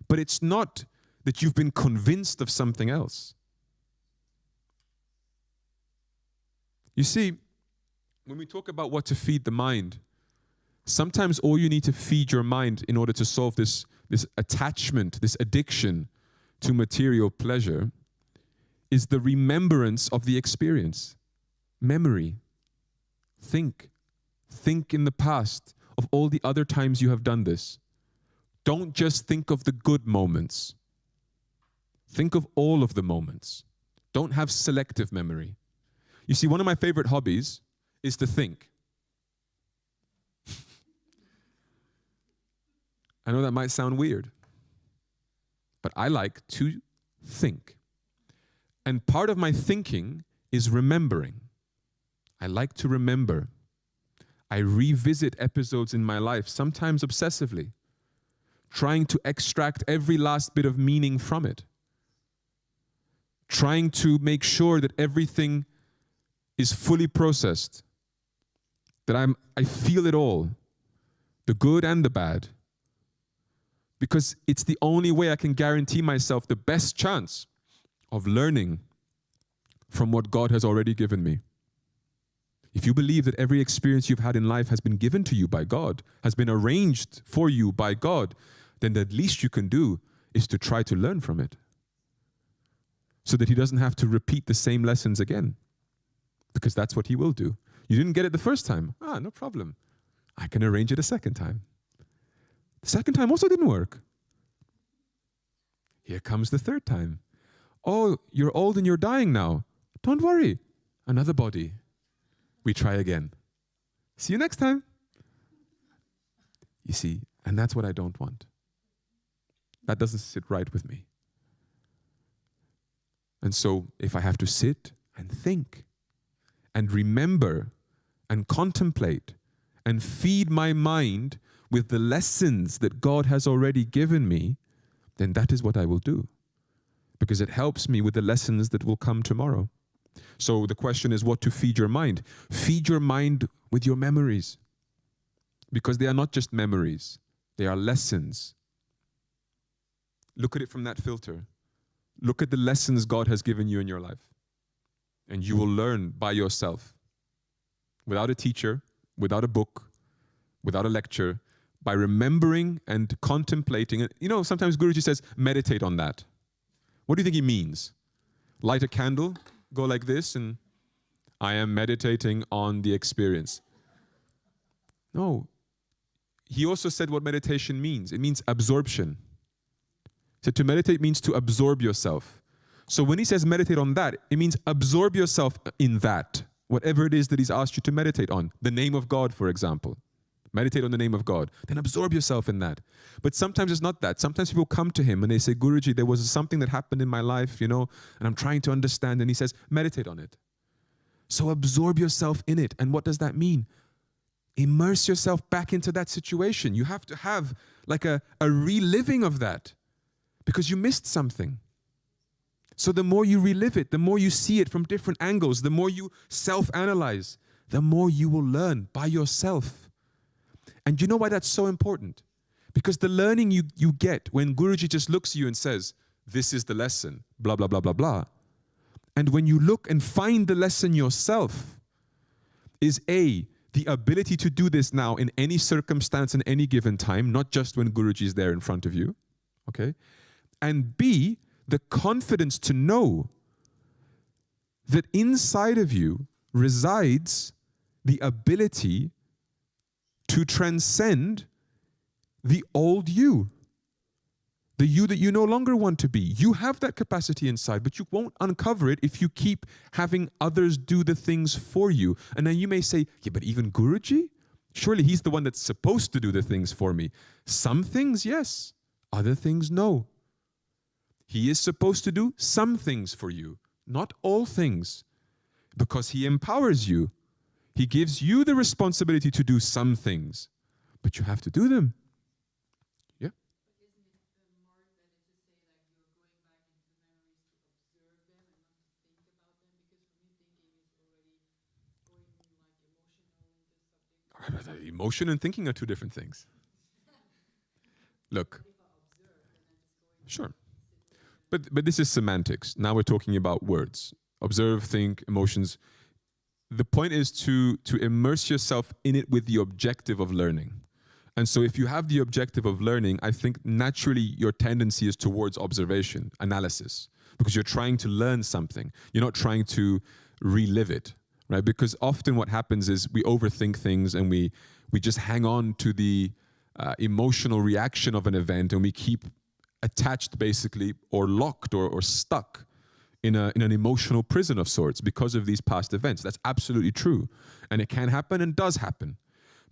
But it's not that you've been convinced of something else. You see, when we talk about what to feed the mind, sometimes all you need to feed your mind in order to solve this attachment, this addiction to material pleasure, is the remembrance of the experience. Memory. Think in the past of all the other times you have done this. Don't just think of the good moments. Think of all of the moments. Don't have selective memory. You see, one of my favorite hobbies is to think. I know that might sound weird, but I like to think. And part of my thinking is remembering. I like to remember. I revisit episodes in my life, sometimes obsessively, trying to extract every last bit of meaning from it. Trying to make sure that everything is fully processed. That I feel it all, the good and the bad. Because it's the only way I can guarantee myself the best chance of learning from what God has already given me. If you believe that every experience you've had in life has been given to you by God, has been arranged for you by God, then the least you can do is to try to learn from it. So that he doesn't have to repeat the same lessons again. Because that's what he will do. You didn't get it the first time. No problem. I can arrange it a second time. The second time also didn't work. Here comes the third time. Oh, you're old and you're dying now. Don't worry. Another body. We try again. See you next time. You see, and that's what I don't want. That doesn't sit right with me. And so if I have to sit and think and remember and contemplate and feed my mind with the lessons that God has already given me, then that is what I will do. Because it helps me with the lessons that will come tomorrow. So the question is what to feed your mind. Feed your mind with your memories. Because they are not just memories. They are lessons. Look at it from that filter. Look at the lessons God has given you in your life. And you will learn by yourself. Without a teacher, without a book, without a lecture, by remembering and contemplating. You know, sometimes Guruji says, meditate on that. What do you think he means? Light a candle, go like this, and I am meditating on the experience. No. He also said what meditation means. It means absorption. So to meditate means to absorb yourself. So when he says meditate on that, it means absorb yourself in that. Whatever it is that he's asked you to meditate on. The name of God, for example. Meditate on the name of God. Then absorb yourself in that. But sometimes it's not that. Sometimes people come to him and they say, Guruji, there was something that happened in my life, and I'm trying to understand. And he says, meditate on it. So absorb yourself in it. And what does that mean? Immerse yourself back into that situation. You have to have like a reliving of that because you missed something. So the more you relive it, the more you see it from different angles, the more you self-analyze, the more you will learn by yourself. And you know why that's so important? Because the learning you get when Guruji just looks at you and says, this is the lesson, blah, blah, blah, blah, blah. And when you look and find the lesson yourself, is A, the ability to do this now in any circumstance in any given time, not just when Guruji is there in front of you, okay? And B, the confidence to know that inside of you resides the ability to transcend the old you, the you that you no longer want to be. You have that capacity inside, but you won't uncover it if you keep having others do the things for you. And then you may say, yeah, but even Guruji? Surely he's the one that's supposed to do the things for me. Some things, yes. Other things, no. He is supposed to do some things for you, not all things, because he empowers you. He gives you the responsibility to do some things, but you have to do them. Yeah? But isn't it more better to say like you're going back into the memories to observe them and not to think about them? Because for me, thinking is already going like emotional into subject. Emotion and thinking are two different things. Look. Sure. But this is semantics. Now we're talking about words. Observe, think, emotions. The point is to immerse yourself in it with the objective of learning. And so if you have the objective of learning, I think naturally your tendency is towards observation, analysis, because you're trying to learn something. You're not trying to relive it, right? Because often what happens is we overthink things and we We just hang on to the emotional reaction of an event, and we keep attached basically, or locked or stuck in an emotional prison of sorts because of these past events. That's absolutely true. And it can happen and does happen.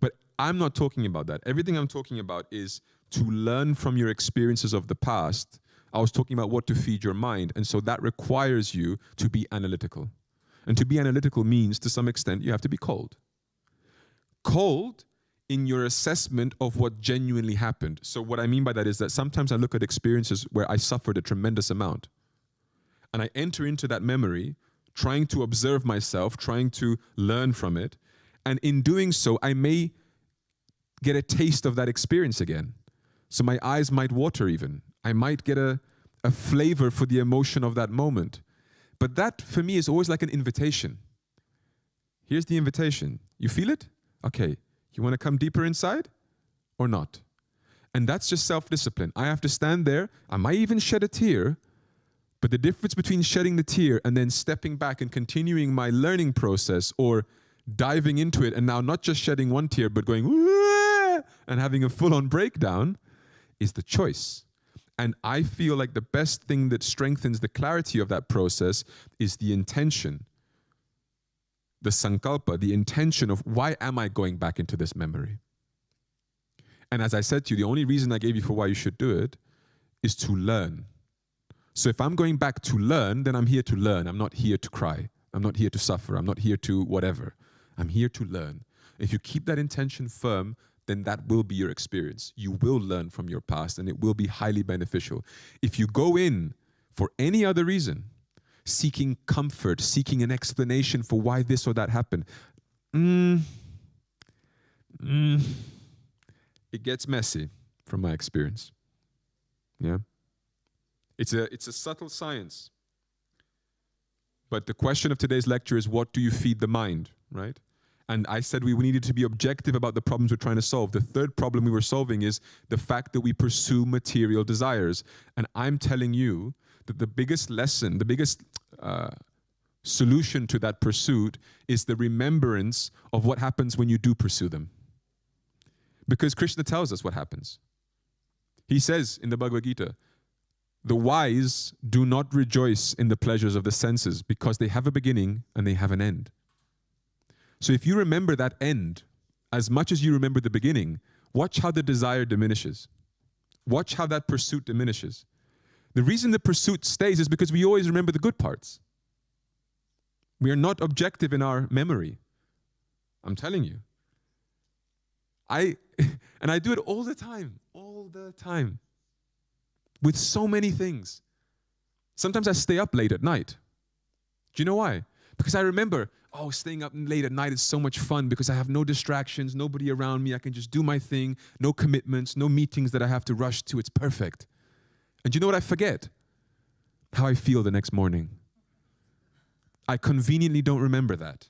But I'm not talking about that. Everything I'm talking about is to learn from your experiences of the past. I was talking about what to feed your mind. And so that requires you to be analytical. And to be analytical means, to some extent, you have to be cold. Cold in your assessment of what genuinely happened. So what I mean by that is that sometimes I look at experiences where I suffered a tremendous amount. And I enter into that memory, trying to observe myself, trying to learn from it. And in doing so, I may get a taste of that experience again. So my eyes might water even. I might get a flavor for the emotion of that moment. But that, for me, is always like an invitation. Here's the invitation. You feel it? Okay. You want to come deeper inside or not? And that's just self-discipline. I have to stand there. I might even shed a tear. But the difference between shedding the tear and then stepping back and continuing my learning process, or diving into it and now not just shedding one tear but going and having a full-on breakdown, is the choice. And I feel like the best thing that strengthens the clarity of that process is the intention, the sankalpa, the intention of why am I going back into this memory? And as I said to you, the only reason I gave you for why you should do it is to learn. So if I'm going back to learn, then I'm here to learn. I'm not here to cry. I'm not here to suffer. I'm not here to whatever. I'm here to learn. If you keep that intention firm, then that will be your experience. You will learn from your past, and it will be highly beneficial. If you go in for any other reason, seeking comfort, seeking an explanation for why this or that happened, it gets messy from my experience. Yeah. It's a subtle science. But the question of today's lecture is, what do you feed the mind, right? And I said we needed to be objective about the problems we're trying to solve. The third problem we were solving is the fact that we pursue material desires. And I'm telling you that the biggest lesson, the biggest solution to that pursuit is the remembrance of what happens when you do pursue them. Because Krishna tells us what happens. He says in the Bhagavad Gita, the wise do not rejoice in the pleasures of the senses because they have a beginning and they have an end. So if you remember that end as much as you remember the beginning, watch how the desire diminishes. Watch how that pursuit diminishes. The reason the pursuit stays is because we always remember the good parts. We are not objective in our memory. I'm telling you. And I do it all the time. With so many things. Sometimes I stay up late at night. Do you know why? Because I remember, staying up late at night is so much fun because I have no distractions, nobody around me. I can just do my thing, no commitments, no meetings that I have to rush to. It's perfect. And you know what I forget? How I feel the next morning. I conveniently don't remember that.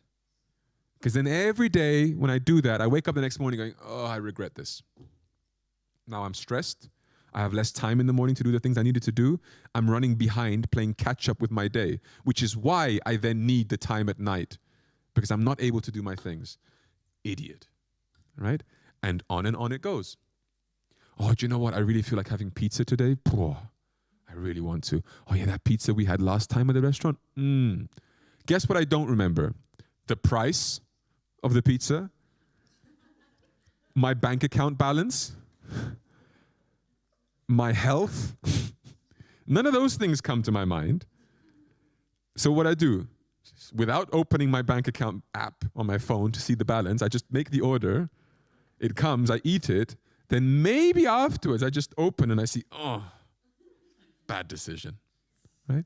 Because then every day when I do that, I wake up the next morning going, I regret this. Now I'm stressed. I have less time in the morning to do the things I needed to do. I'm running behind, playing catch up with my day, which is why I then need the time at night, because I'm not able to do my things. Idiot, right? And on it goes. Do you know what? I really feel like having pizza today. I really want to. That pizza we had last time at the restaurant. Guess what I don't remember? The price of the pizza, my bank account balance, my health. None of those things come to my mind. So what I do, without opening my bank account app on my phone to see the balance, I just make the order. It comes, I eat it. Then maybe afterwards I just open and I see, bad decision, right?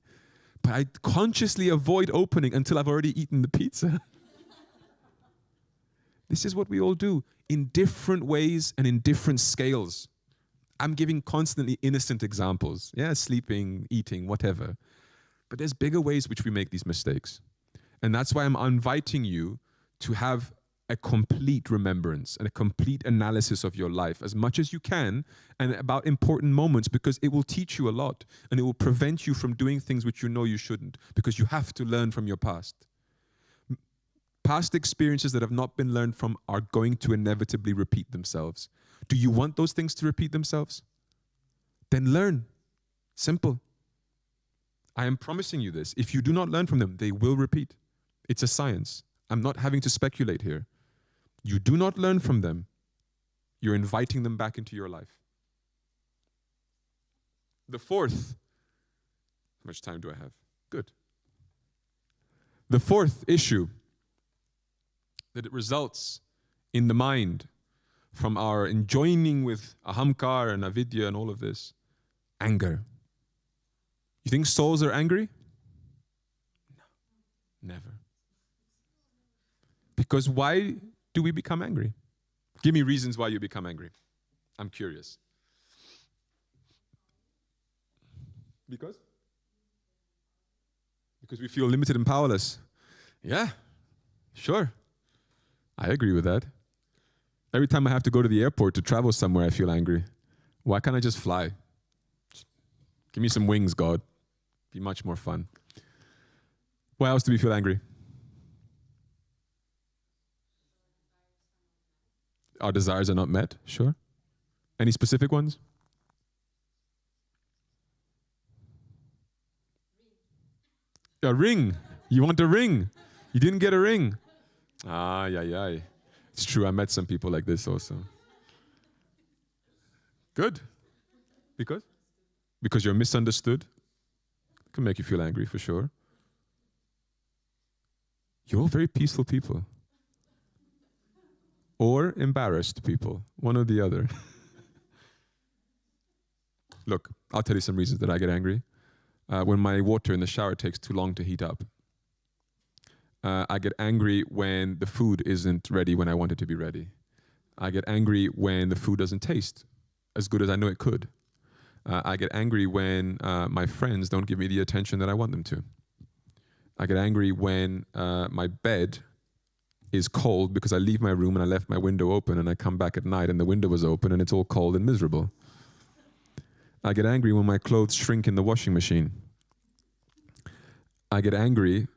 But I consciously avoid opening until I've already eaten the pizza. This is what we all do in different ways and in different scales. I'm giving constantly innocent examples. Yeah, sleeping, eating, whatever. But there's bigger ways which we make these mistakes. And that's why I'm inviting you to have a complete remembrance and a complete analysis of your life as much as you can, and about important moments, because it will teach you a lot and it will prevent you from doing things which you know you shouldn't, because you have to learn from your past. past experiences that have not been learned from are going to inevitably repeat themselves. Do you want those things to repeat themselves? Then learn. Simple. I am promising you this. If you do not learn from them, they will repeat. It's a science. I'm not having to speculate here. You do not learn from them, you're inviting them back into your life. The fourth, how much time do I have? Good. The fourth issue that it results in the mind from our enjoining with ahamkar and avidya and all of this, anger. You think souls are angry? No, never. Because why do we become angry? Give me reasons why you become angry. I'm curious. Because? Because we feel limited and powerless. Yeah, sure. I agree with that. Every time I have to go to the airport to travel somewhere, I feel angry. Why can't I just fly? Give me some wings, God. Be much more fun. Why else do we feel angry? Our desires are not met, sure. Any specific ones? A ring. You want a ring. You didn't get a ring. Yeah. It's true, I met some people like this also. Good. Because? Because you're misunderstood. It can make you feel angry for sure. You're all very peaceful people. Or embarrassed people, one or the other. Look, I'll tell you some reasons that I get angry. When my water in the shower takes too long to heat up. I get angry when the food isn't ready when I want it to be ready. I get angry when the food doesn't taste as good as I know it could. I get angry when my friends don't give me the attention that I want them to. I get angry when my bed is cold because I leave my room and I left my window open and I come back at night and the window was open and it's all cold and miserable. I get angry when my clothes shrink in the washing machine. I get angry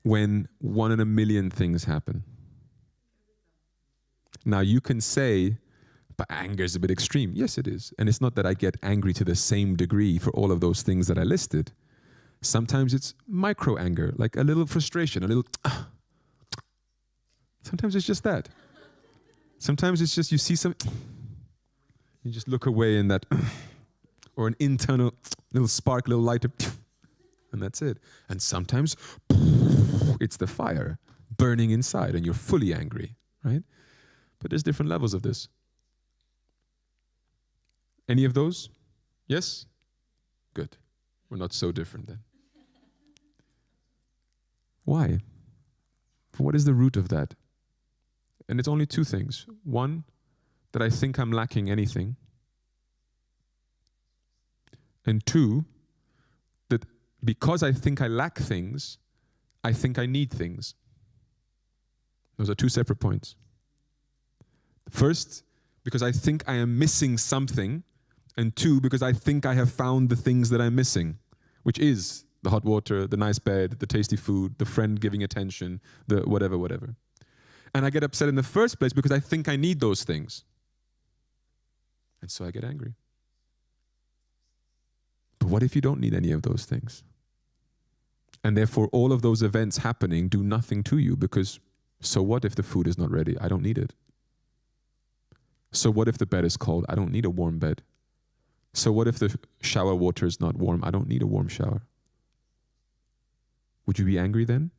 when 1 in a million things happen. Now you can say, but anger is a bit extreme. Yes, it is. And it's not that I get angry to the same degree for all of those things that I listed. Sometimes it's micro anger, like a little frustration, a little Sometimes it's just that. Sometimes it's just you see something, you just look away in that, or an internal little spark, little light, and that's it. And sometimes it's the fire burning inside and you're fully angry, right? But there's different levels of this. Any of those? Yes? Good. We're not so different then. Why? What is the root of that? And it's only two things. One, that I think I'm lacking anything. And two, that because I think I lack things, I think I need things. Those are two separate points. First, because I think I am missing something. And two, because I think I have found the things that I'm missing, which is the hot water, the nice bed, the tasty food, the friend giving attention, the whatever. And I get upset in the first place because I think I need those things. And so I get angry. But what if you don't need any of those things? And therefore all of those events happening do nothing to you because so what if the food is not ready? I don't need it. So what if the bed is cold? I don't need a warm bed. So what if the shower water is not warm? I don't need a warm shower. Would you be angry then?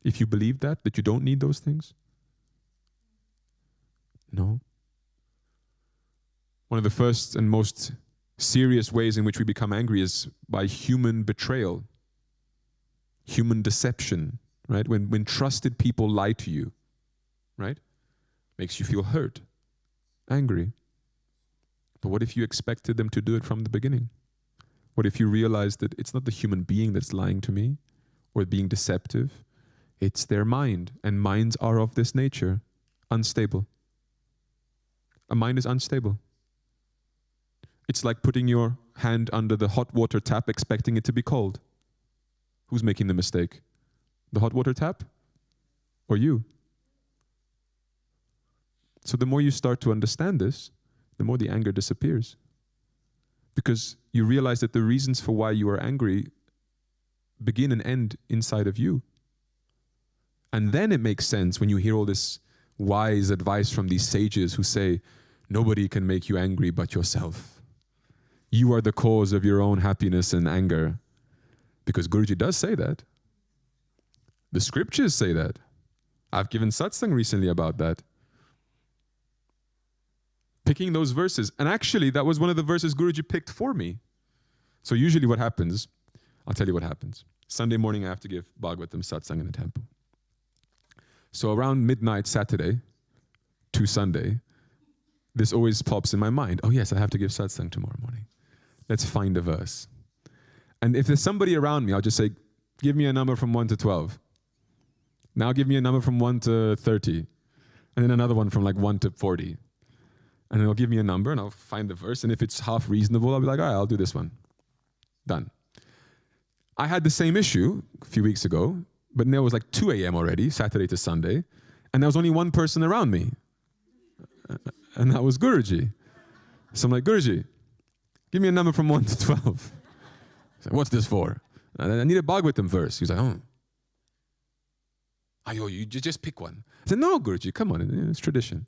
If you believe that you don't need those things? No. One of the first and most serious ways in which we become angry is by human betrayal, human deception, right? When trusted people lie to you, right? Makes you feel hurt, angry. But what if you expected them to do it from the beginning? What if you realized that it's not the human being that's lying to me or being deceptive? It's their mind, and minds are of this nature, unstable. A mind is unstable. It's like putting your hand under the hot water tap expecting it to be cold. Who's making the mistake? The hot water tap? or you. So the more you start to understand this, the more the anger disappears. Because you realize that the reasons for why you are angry begin and end inside of you. And then it makes sense when you hear all this wise advice from these sages who say, nobody can make you angry but yourself. You are the cause of your own happiness and anger. Because Guruji does say that. The scriptures say that. I've given satsang recently about that. Picking those verses. And actually, that was one of the verses Guruji picked for me. So usually what happens, I'll tell you what happens. Sunday morning, I have to give Bhagavatam satsang in the temple. So around midnight Saturday to Sunday, this always pops in my mind. Oh yes, I have to give satsang tomorrow morning. Let's find a verse. And if there's somebody around me, I'll just say, give me a number from 1 to 12. Now give me a number from 1 to 30. And then another one from like 1 to 40. And then they'll give me a number and I'll find the verse. And if it's half reasonable, I'll be like, all right, I'll do this one. Done. I had the same issue a few weeks ago, but now it was like 2 a.m. already, Saturday to Sunday. And there was only one person around me. And that was Guruji. So I'm like, Guruji, give me a number from 1 to 12. He's like, what's this for? I need a Bhagavatam verse. He's like, oh. Ayo, you just pick one. I said, no, Guruji, come on, it's tradition.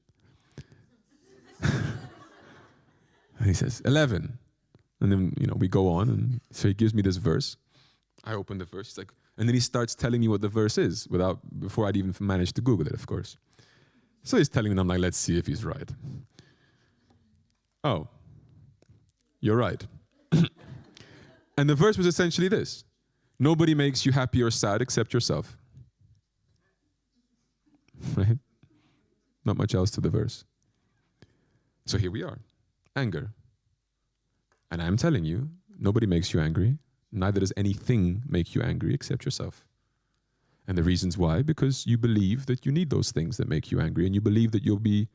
And he says, 11. And then, we go on. And so he gives me this verse. I open the verse. He's like, and then he starts telling me what the verse is before I'd even managed to Google it, of course. So he's telling me, and I'm like, let's see if he's right. Oh, you're right. And the verse was essentially this. Nobody makes you happy or sad except yourself. Right? Not much else to the verse. So here we are. Anger. And I'm telling you, nobody makes you angry. Neither does anything make you angry except yourself. And the reasons why, because you believe that you need those things that make you angry, and you believe that you'll be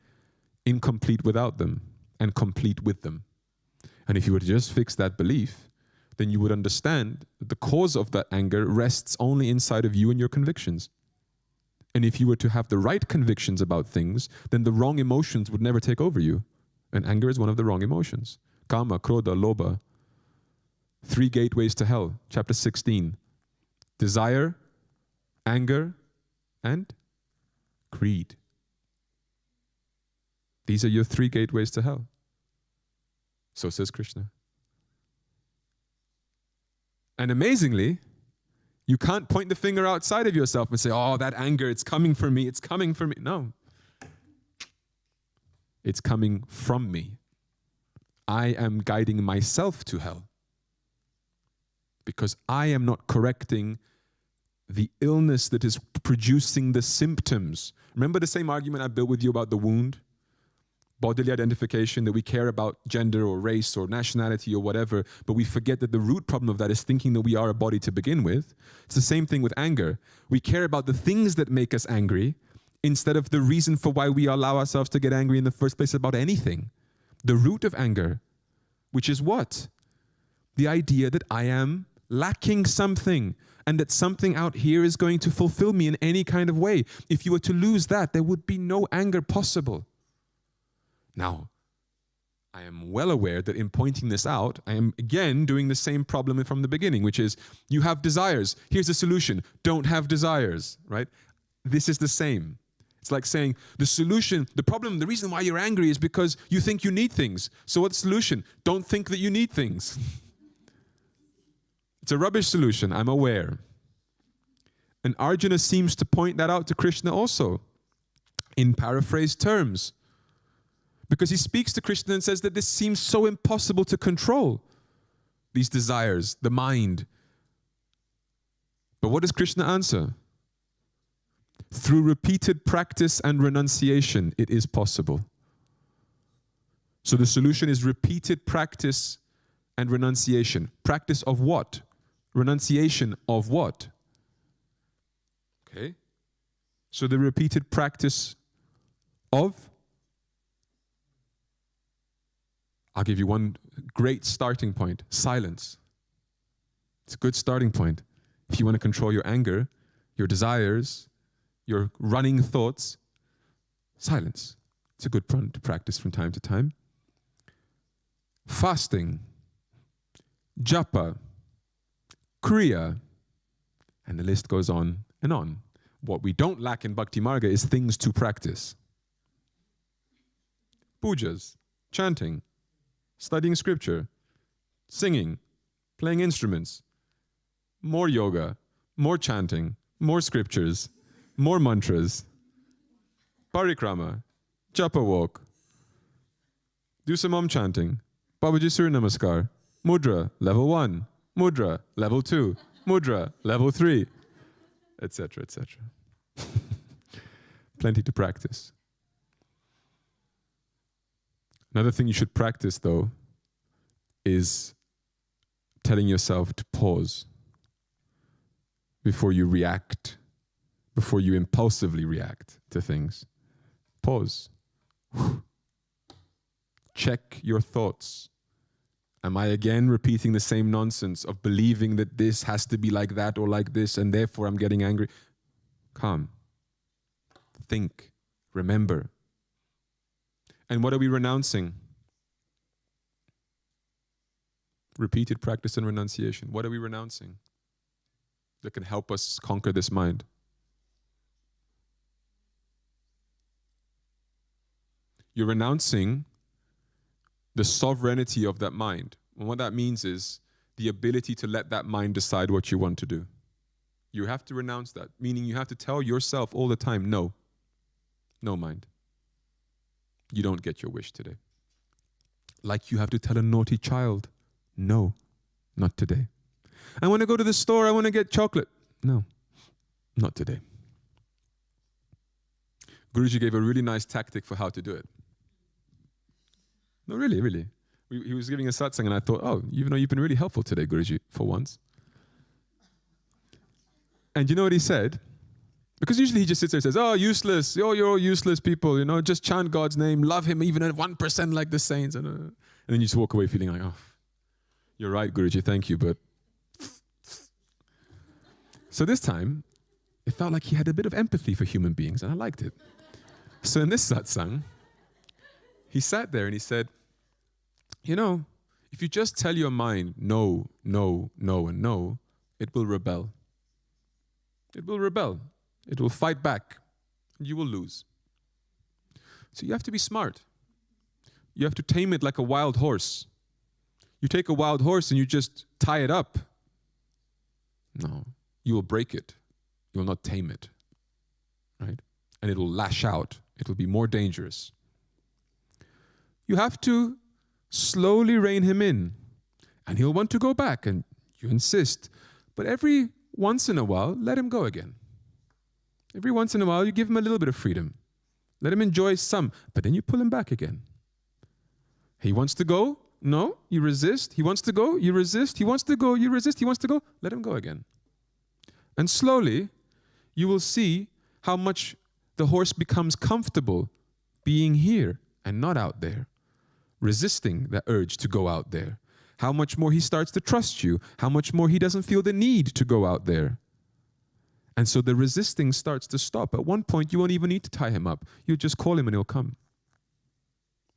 incomplete without them and complete with them. And if you were to just fix that belief, then you would understand that the cause of that anger rests only inside of you and your convictions. And if you were to have the right convictions about things, then the wrong emotions would never take over you. And anger is one of the wrong emotions. Kama, Krodha, Lobha. 3 gateways to hell, chapter 16. Desire, anger, and greed. These are your 3 gateways to hell. So says Krishna. And amazingly, you can't point the finger outside of yourself and say, oh, that anger, it's coming for me, it's coming for me. No. It's coming from me. I am guiding myself to hell. Because I am not correcting the illness that is producing the symptoms. Remember the same argument I built with you about the wound? Bodily identification, that we care about gender or race or nationality or whatever, but we forget that the root problem of that is thinking that we are a body to begin with. It's the same thing with anger. We care about the things that make us angry instead of the reason for why we allow ourselves to get angry in the first place about anything. The root of anger, which is what? The idea that I am lacking something, and that something out here is going to fulfill me in any kind of way. If you were to lose that, there would be no anger possible. Now, I am well aware that in pointing this out, I am again doing the same problem from the beginning, which is you have desires. Here's the solution. Don't have desires, right? This is the same. It's like saying the solution, the problem, the reason why you're angry is because you think you need things. So what's the solution? Don't think that you need things. It's a rubbish solution, I'm aware. And Arjuna seems to point that out to Krishna also, in paraphrased terms. Because he speaks to Krishna and says that this seems so impossible to control, these desires, the mind. But what does Krishna answer? Through repeated practice and renunciation, it is possible. So the solution is repeated practice and renunciation. Practice of what? Renunciation of what? Okay. So the repeated practice of? I'll give you one great starting point. Silence. It's a good starting point. If you want to control your anger, your desires, your running thoughts, silence. It's a good one to practice from time to time. Fasting, japa, kriya, and the list goes on and on. What we don't lack in Bhakti Marga is things to practice. Pujas, chanting, studying scripture, singing, playing instruments, more yoga, more chanting, more scriptures, more mantras, parikrama, japa walk, do some Om chanting, Babaji Surya Namaskar, mudra, level 1, mudra, level 2, mudra, level 3, etc., etc. Plenty to practice. Another thing you should practice, though, is telling yourself to pause before you react, before you impulsively react to things. Pause. Check your thoughts. Am I again repeating the same nonsense of believing that this has to be like that or like this and therefore I'm getting angry? Calm. Think. Remember. And what are we renouncing? Repeated practice and renunciation. What are we renouncing that can help us conquer this mind? You're renouncing the sovereignty of that mind. And what that means is the ability to let that mind decide what you want to do. You have to renounce that, meaning you have to tell yourself all the time, no. No, mind. You don't get your wish today. Like you have to tell a naughty child, no, not today. I want to go to the store, I want to get chocolate. No, not today. Guruji gave a really nice tactic for how to do it. No, really, really. He was giving a satsang and I thought, oh, you've been really helpful today, Guruji, for once. And you know what he said? Because usually he just sits there and says, oh, useless, you're all useless people, just chant God's name, love him even at 1% like the saints. And then you just walk away feeling like, oh, you're right, Guruji, thank you, but... So this time, it felt like he had a bit of empathy for human beings, and I liked it. So in this satsang, he sat there and he said, if you just tell your mind no, no, no, and no, it will rebel. It will rebel. It will fight back. And you will lose. So you have to be smart. You have to tame it like a wild horse. You take a wild horse and you just tie it up. No, you will break it. You will not tame it. Right? And it will lash out. It will be more dangerous. You have to slowly rein him in. And he'll want to go back and you insist. But every once in a while, let him go again. Every once in a while, you give him a little bit of freedom. Let him enjoy some, but then you pull him back again. He wants to go, no, you resist. He wants to go, you resist. He wants to go, you resist. He wants to go, let him go again. And slowly, you will see how much the horse becomes comfortable being here and not out there, resisting the urge to go out there. How much more he starts to trust you, how much more he doesn't feel the need to go out there. And so the resisting starts to stop. At one point, you won't even need to tie him up. You just call him and he'll come.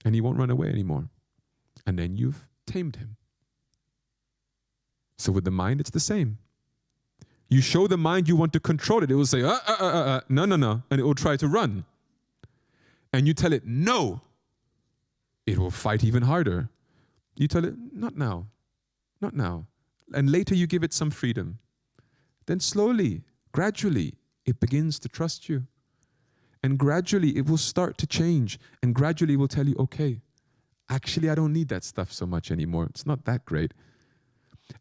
And he won't run away anymore. And then you've tamed him. So with the mind, it's the same. You show the mind you want to control it. It will say, no, no, no. And it will try to run. And you tell it, no. It will fight even harder. You tell it, not now. Not now. And later you give it some freedom. Then slowly, gradually, it begins to trust you. And gradually, it will start to change. And gradually, it will tell you, okay, actually, I don't need that stuff so much anymore. It's not that great.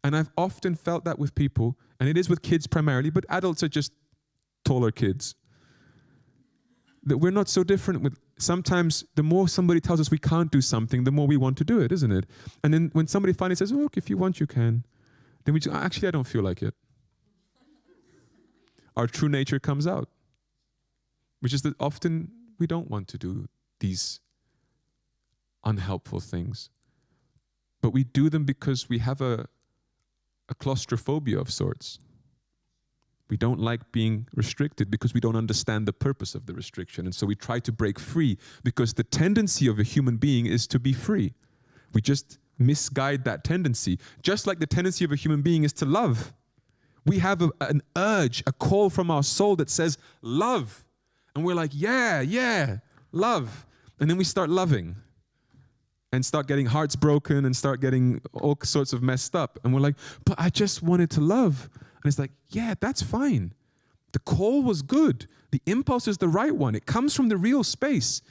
And I've often felt that with people, and it is with kids primarily, but adults are just taller kids. That we're not so different with, sometimes the more somebody tells us we can't do something, the more we want to do it, isn't it? And then when somebody finally says, oh, look, if you want, you can. Then we just, actually, I don't feel like it. Our true nature comes out, which is that often we don't want to do these unhelpful things. But we do them because we have a claustrophobia of sorts. We don't like being restricted because we don't understand the purpose of the restriction. And so we try to break free because the tendency of a human being is to be free. We just misguide that tendency. Just like the tendency of a human being is to love. We have an urge, a call from our soul that says, love. And we're like, yeah, love. And then we start loving and start getting hearts broken and start getting all sorts of messed up. And we're like, but I just wanted to love. And it's like, yeah, that's fine. The call was good. The impulse is the right one. It comes from the real space,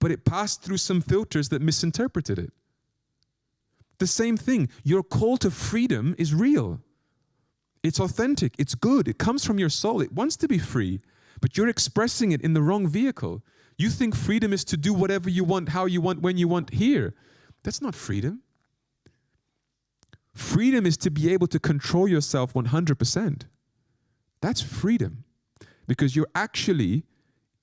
but it passed through some filters that misinterpreted it. The same thing. Your call to freedom is real. It's authentic. It's good. It comes from your soul. It wants to be free, but you're expressing it in the wrong vehicle. You think freedom is to do whatever you want, how you want, when you want here. That's not freedom. Freedom is to be able to control yourself 100%. That's freedom. Because you're actually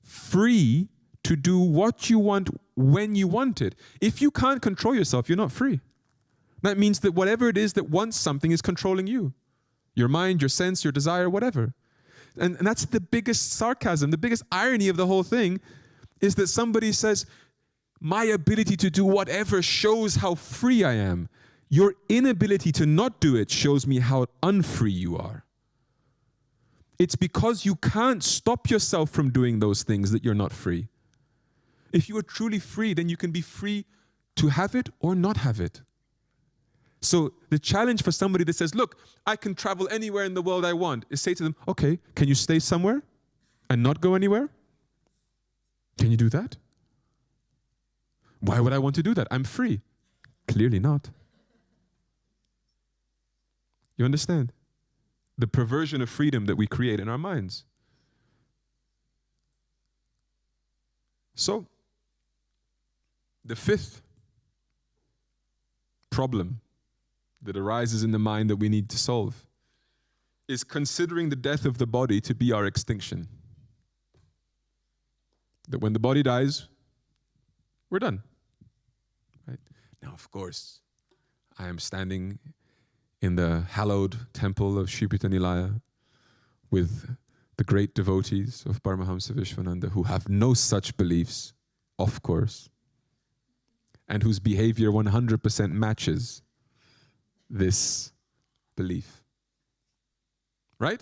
free to do what you want when you want it. If you can't control yourself, you're not free. That means that whatever it is that wants something is controlling you. Your mind, your sense, your desire, whatever. And that's the biggest sarcasm, the biggest irony of the whole thing is that somebody says, my ability to do whatever shows how free I am. Your inability to not do it shows me how unfree you are. It's because you can't stop yourself from doing those things that you're not free. If you are truly free, then you can be free to have it or not have it. So the challenge for somebody that says, look, I can travel anywhere in the world I want, is say to them, okay, can you stay somewhere and not go anywhere? Can you do that? Why would I want to do that? I'm free. Clearly not. You understand? The perversion of freedom that we create in our minds. So, the fifth problem that arises in the mind that we need to solve is considering the death of the body to be our extinction. That when the body dies, we're done. Right? Now, of course, I am standing in the hallowed temple of Shree Peetha Nilaya with the great devotees of Paramahamsa Vishwananda who have no such beliefs, of course, and whose behavior 100% matches this belief. Right?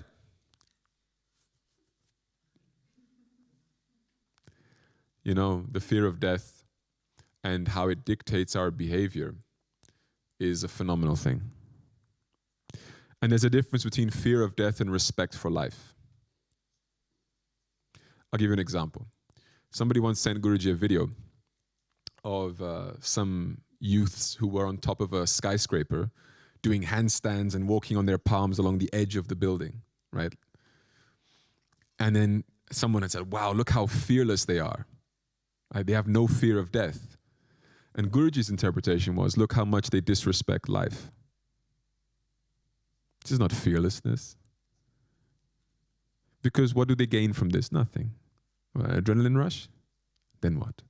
You know, the fear of death and how it dictates our behavior is a phenomenal thing. And there's a difference between fear of death and respect for life. I'll give you an example. Somebody once sent Guruji a video of some youths who were on top of a skyscraper doing handstands and walking on their palms along the edge of the building, right? And then someone had said, wow, look how fearless they are. Right? They have no fear of death. And Guruji's interpretation was, look how much they disrespect life. This is not fearlessness. Because what do they gain from this? Nothing. Adrenaline rush? Then what?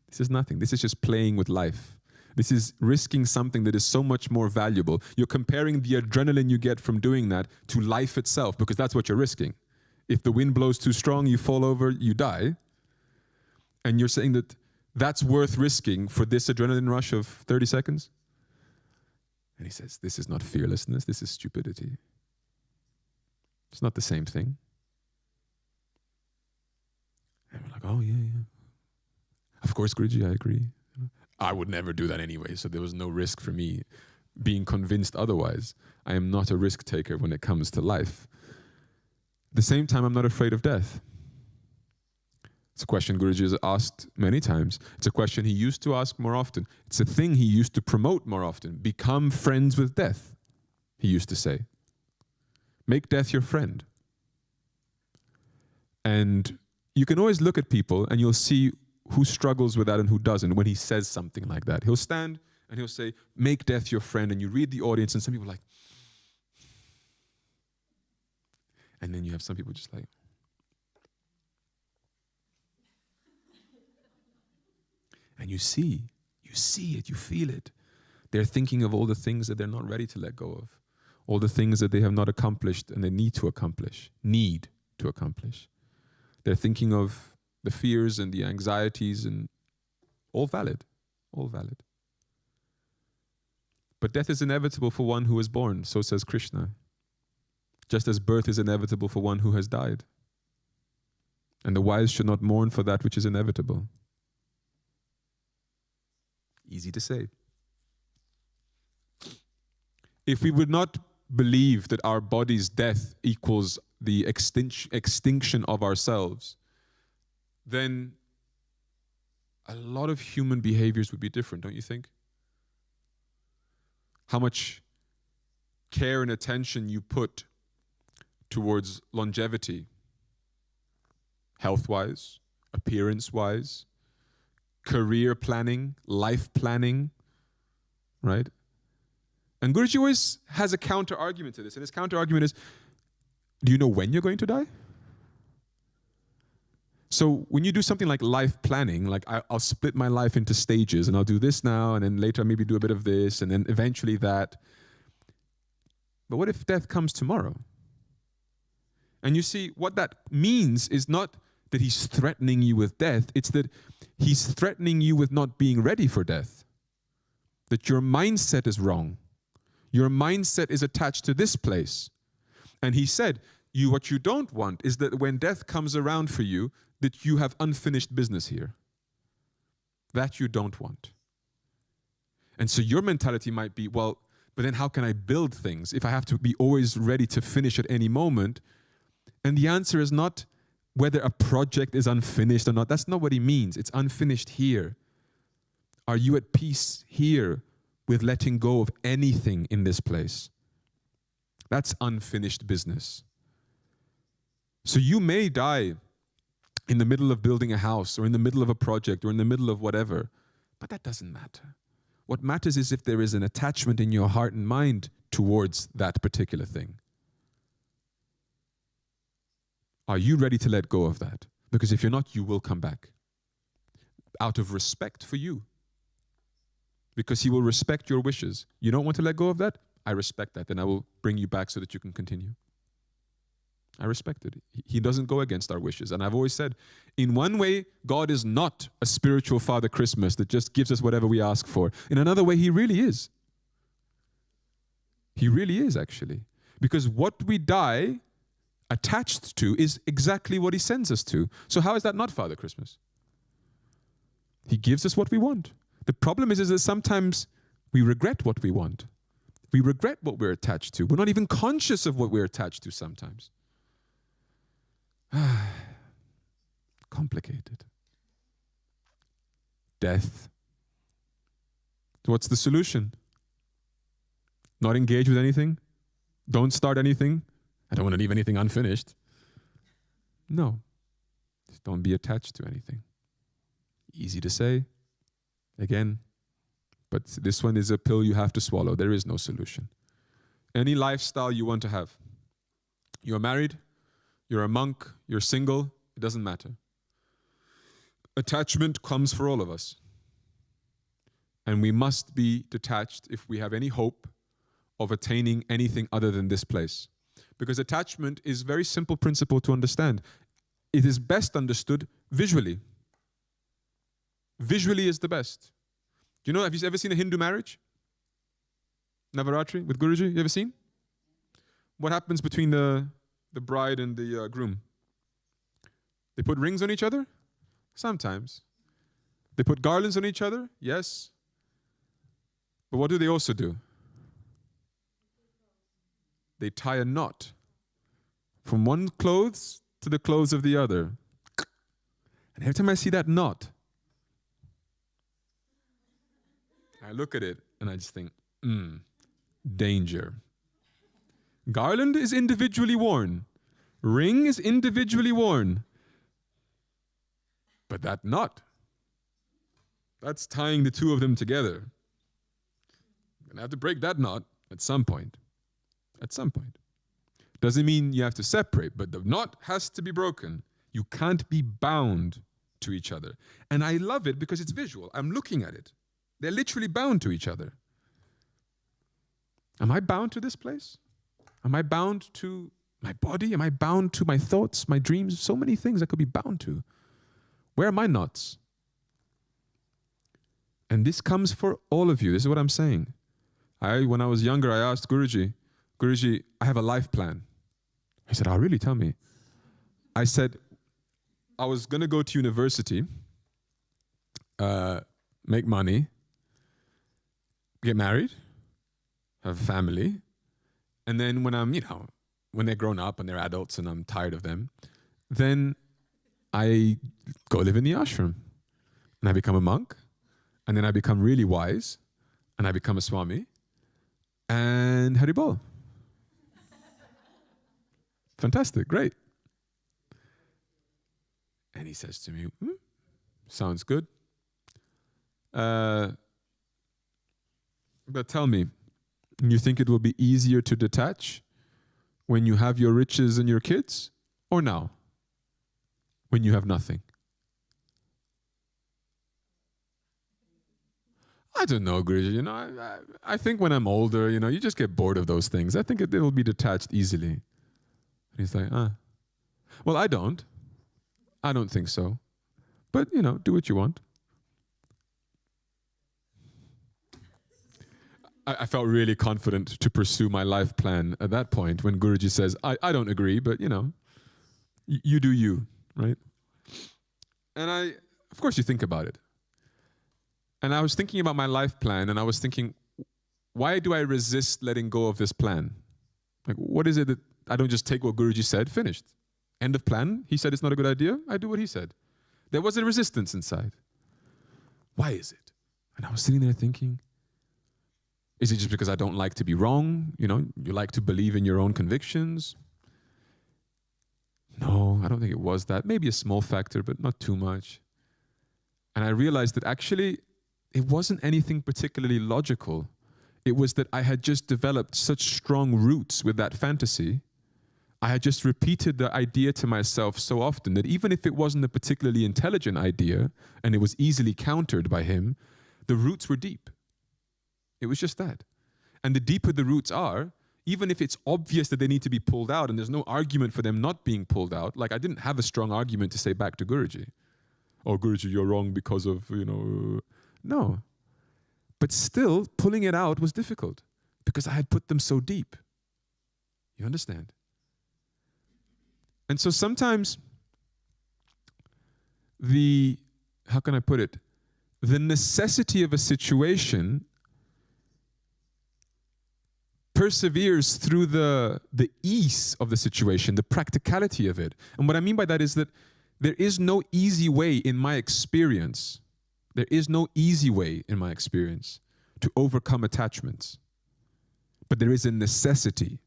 This is nothing. This is just playing with life. This is risking something that is so much more valuable. You're comparing the adrenaline you get from doing that to life itself, because that's what you're risking. If the wind blows too strong, you fall over, you die. And you're saying that that's worth risking for this adrenaline rush of 30 seconds? And he says, this is not fearlessness, this is stupidity. It's not the same thing. And we're like, oh, yeah. Of course, Guruji, I agree. I would never do that anyway, so there was no risk for me being convinced otherwise. I am not a risk taker when it comes to life. At the same time, I'm not afraid of death. It's a question Guruji has asked many times. It's a question he used to ask more often. It's a thing he used to promote more often. Become friends with death, he used to say. Make death your friend. And you can always look at people and you'll see who struggles with that and who doesn't when he says something like that. He'll stand and he'll say, make death your friend, and you read the audience and some people are like, and then you have some people just like, and you see it, you feel it. They're thinking of all the things that they're not ready to let go of, all the things that they have not accomplished and they need to accomplish. They're thinking of the fears and the anxieties, and all valid. But death is inevitable for one who is born, so says Krishna. Just as birth is inevitable for one who has died. And the wise should not mourn for that which is inevitable. Easy to say. If we would not believe that our body's death equals the extinction of ourselves, then a lot of human behaviors would be different, don't you think? How much care and attention you put towards longevity, health-wise, appearance-wise, career planning, life planning, right? And Guruji always has a counter-argument to this, and his counter-argument is, do you know when you're going to die? So when you do something like life planning, like I'll split my life into stages, and I'll do this now, and then later I'll maybe do a bit of this, and then eventually that. But what if death comes tomorrow? And you see, what that means is not that he's threatening you with death, it's that he's threatening you with not being ready for death. That your mindset is wrong. Your mindset is attached to this place. And he said, what you don't want is that when death comes around for you, that you have unfinished business here. That you don't want. And so your mentality might be, well, but then how can I build things if I have to be always ready to finish at any moment? And the answer is not whether a project is unfinished or not. That's not what he means. It's unfinished here. Are you at peace here with letting go of anything in this place? That's unfinished business. So you may die in the middle of building a house, or in the middle of a project, or in the middle of whatever, but that doesn't matter. What matters is if there is an attachment in your heart and mind towards that particular thing. Are you ready to let go of that? Because if you're not, you will come back. Out of respect for you. Because he will respect your wishes. You don't want to let go of that? I respect that. Then I will bring you back so that you can continue. I respect it. He doesn't go against our wishes. And I've always said, in one way, God is not a spiritual Father Christmas that just gives us whatever we ask for. In another way, he really is. He really is, actually. Because what we die attached to is exactly what he sends us to. So how is that not Father Christmas? He gives us what we want. The problem is that sometimes we regret what we want. We regret what we're attached to. We're not even conscious of what we're attached to sometimes. Complicated. Death. What's the solution? Not engage with anything? Don't start anything? I don't want to leave anything unfinished. No. Just don't be attached to anything. Easy to say. Again. But this one is a pill you have to swallow. There is no solution. Any lifestyle you want to have. You're married. You're a monk, you're single, it doesn't matter. Attachment comes for all of us. And we must be detached if we have any hope of attaining anything other than this place. Because attachment is a very simple principle to understand. It is best understood visually. Visually is the best. You know, have you ever seen a Hindu marriage? Navaratri with Guruji, you ever seen? What happens between the bride and the groom? They put rings on each other? Sometimes. They put garlands on each other? Yes. But what do they also do? They tie a knot from one clothes to the clothes of the other. And every time I see that knot, I look at it and I just think, danger. Garland is individually worn. Ring is individually worn. But that knot, that's tying the two of them together. You're going to have to break that knot at some point. At some point. Doesn't mean you have to separate, but the knot has to be broken. You can't be bound to each other. And I love it because it's visual. I'm looking at it. They're literally bound to each other. Am I bound to this place? Am I bound to my body? Am I bound to my thoughts, my dreams? So many things I could be bound to. Where are my knots? And this comes for all of you. This is what I'm saying. When I was younger, I asked Guruji, I have a life plan. He said, oh, really? Tell me. I said, I was going to go to university, make money, get married, have a family, and then when I'm, when they're grown up and they're adults and I'm tired of them, then I go live in the ashram and I become a monk, and then I become really wise and I become a Swami, and Haribol. Fantastic, great. And he says to me, sounds good. But tell me, you think it will be easier to detach when you have your riches and your kids, or now, when you have nothing? I don't know, Guruji. I think when I'm older, you just get bored of those things. I think it'll be detached easily. And he's like, well, I don't think so. But, do what you want. I felt really confident to pursue my life plan at that point when Guruji says, I don't agree, but, you do you, right? And of course you think about it. And I was thinking about my life plan, and I was thinking, why do I resist letting go of this plan? Like, what is it that I don't just take what Guruji said, finished? End of plan. He said it's not a good idea. I do what he said. There was a resistance inside. Why is it? And I was sitting there thinking, is it just because I don't like to be wrong? You like to believe in your own convictions? No, I don't think it was that. Maybe a small factor, but not too much. And I realized that actually it wasn't anything particularly logical. It was that I had just developed such strong roots with that fantasy. I had just repeated the idea to myself so often that even if it wasn't a particularly intelligent idea and it was easily countered by him, the roots were deep. It was just that. And the deeper the roots are, even if it's obvious that they need to be pulled out and there's no argument for them not being pulled out, like I didn't have a strong argument to say back to Guruji. Oh, Guruji, you're wrong because of, No. But still, pulling it out was difficult because I had put them so deep. You understand? And so sometimes how can I put it? The necessity of a situation perseveres through the ease of the situation, the practicality of it. And what I mean by that is that there is no easy way in my experience. There is no easy way in my experience to overcome attachments. But there is a necessity.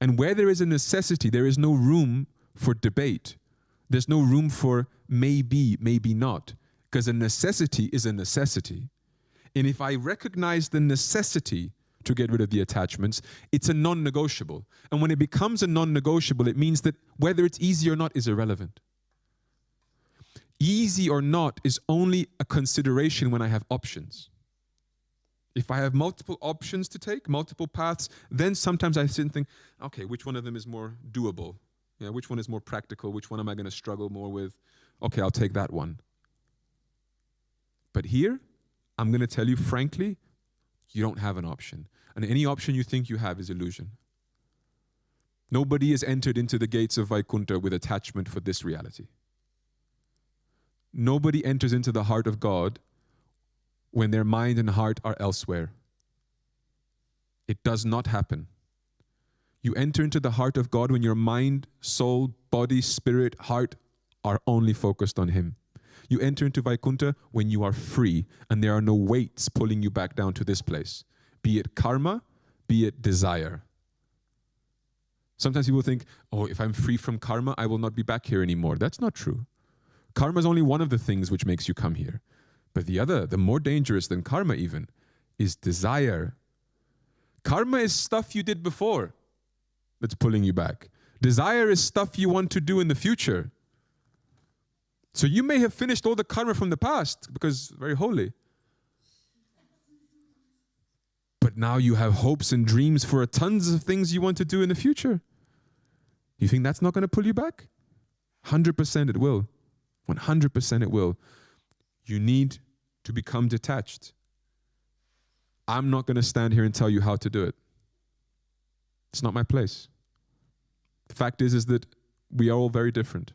And where there is a necessity, there is no room for debate. There's no room for maybe, maybe not. Because a necessity is a necessity. And if I recognize the necessity to get rid of the attachments, it's a non-negotiable. And when it becomes a non-negotiable, it means that whether it's easy or not is irrelevant. Easy or not is only a consideration when I have options. If I have multiple options to take, multiple paths, then sometimes I sit and think, okay, which one of them is more doable? Which one is more practical? Which one am I going to struggle more with? Okay, I'll take that one. But here, I'm going to tell you frankly, you don't have an option. And any option you think you have is illusion. Nobody has entered into the gates of Vaikuntha with attachment for this reality. Nobody enters into the heart of God when their mind and heart are elsewhere. It does not happen. You enter into the heart of God when your mind, soul, body, spirit, heart are only focused on Him. You enter into Vaikuntha when you are free and there are no weights pulling you back down to this place. Be it karma, be it desire. Sometimes people think, oh, if I'm free from karma, I will not be back here anymore. That's not true. Karma is only one of the things which makes you come here. But the other, the more dangerous than karma even, is desire. Karma is stuff you did before that's pulling you back. Desire is stuff you want to do in the future. So you may have finished all the karma from the past because very holy. But But now you have hopes and dreams for tons of things you want to do in the future. You think that's not going to pull you back? 100% it will. 100% it will. You need to become detached. I'm not going to stand here and tell you how to do it. It's not my place. The fact is that we are all very different.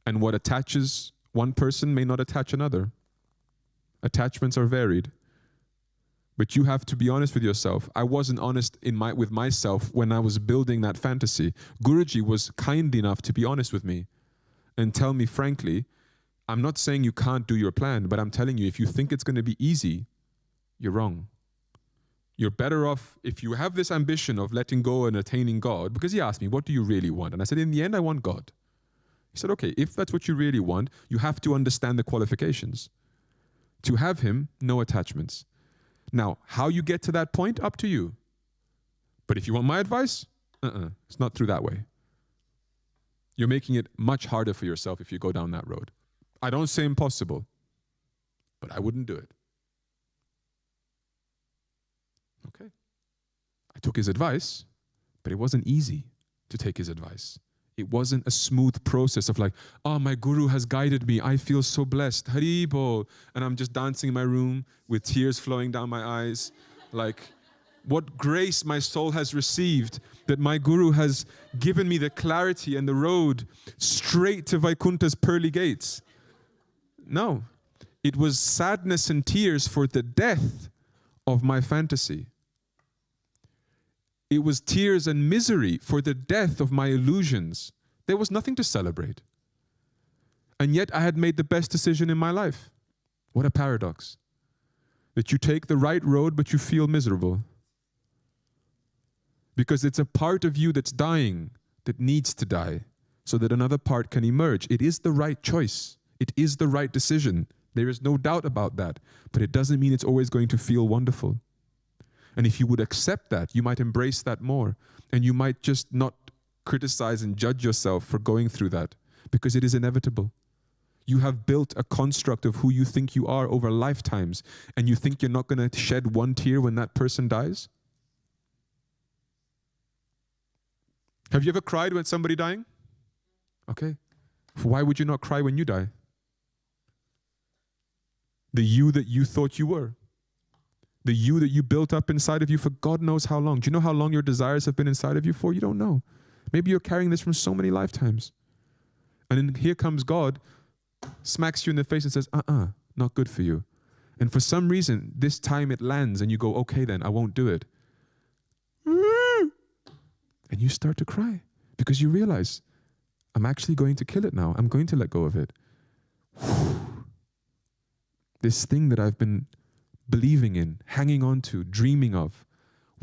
And what attaches one person may not attach another. Attachments are varied. But you have to be honest with yourself. I wasn't honest with myself when I was building that fantasy. Guruji was kind enough to be honest with me and tell me frankly, I'm not saying you can't do your plan, but I'm telling you, if you think it's going to be easy, you're wrong. You're better off if you have this ambition of letting go and attaining God, because he asked me, what do you really want? And I said, in the end, I want God. He said, okay, if that's what you really want, you have to understand the qualifications. To have him, no attachments. Now, how you get to that point, up to you. But if you want my advice, it's not through that way. You're making it much harder for yourself if you go down that road. I don't say impossible, but I wouldn't do it. Okay. I took his advice, but it wasn't easy to take his advice. It wasn't a smooth process of like, oh, my guru has guided me. I feel so blessed. Hari Bol. And I'm just dancing in my room with tears flowing down my eyes. Like, what grace my soul has received that my guru has given me the clarity and the road straight to Vaikunta's pearly gates. No, it was sadness and tears for the death of my fantasy. It was tears and misery for the death of my illusions. There was nothing to celebrate. And yet I had made the best decision in my life. What a paradox. That you take the right road, but you feel miserable. Because it's a part of you that's dying, that needs to die, so that another part can emerge. It is the right choice. It is the right decision. There is no doubt about that. But it doesn't mean it's always going to feel wonderful. And if you would accept that, you might embrace that more. And you might just not criticize and judge yourself for going through that, because it is inevitable. You have built a construct of who you think you are over lifetimes, and you think you're not going to shed one tear when that person dies? Have you ever cried when somebody dying? Okay. Why would you not cry when you die? The you that you thought you were. The you that you built up inside of you for God knows how long. Do you know how long your desires have been inside of you for? You don't know. Maybe you're carrying this from so many lifetimes. And then here comes God, smacks you in the face and says, not good for you. And for some reason, this time it lands and you go, okay then, I won't do it. And you start to cry because you realize, I'm actually going to kill it now. I'm going to let go of it. This thing that I've been believing in, hanging on to, dreaming of,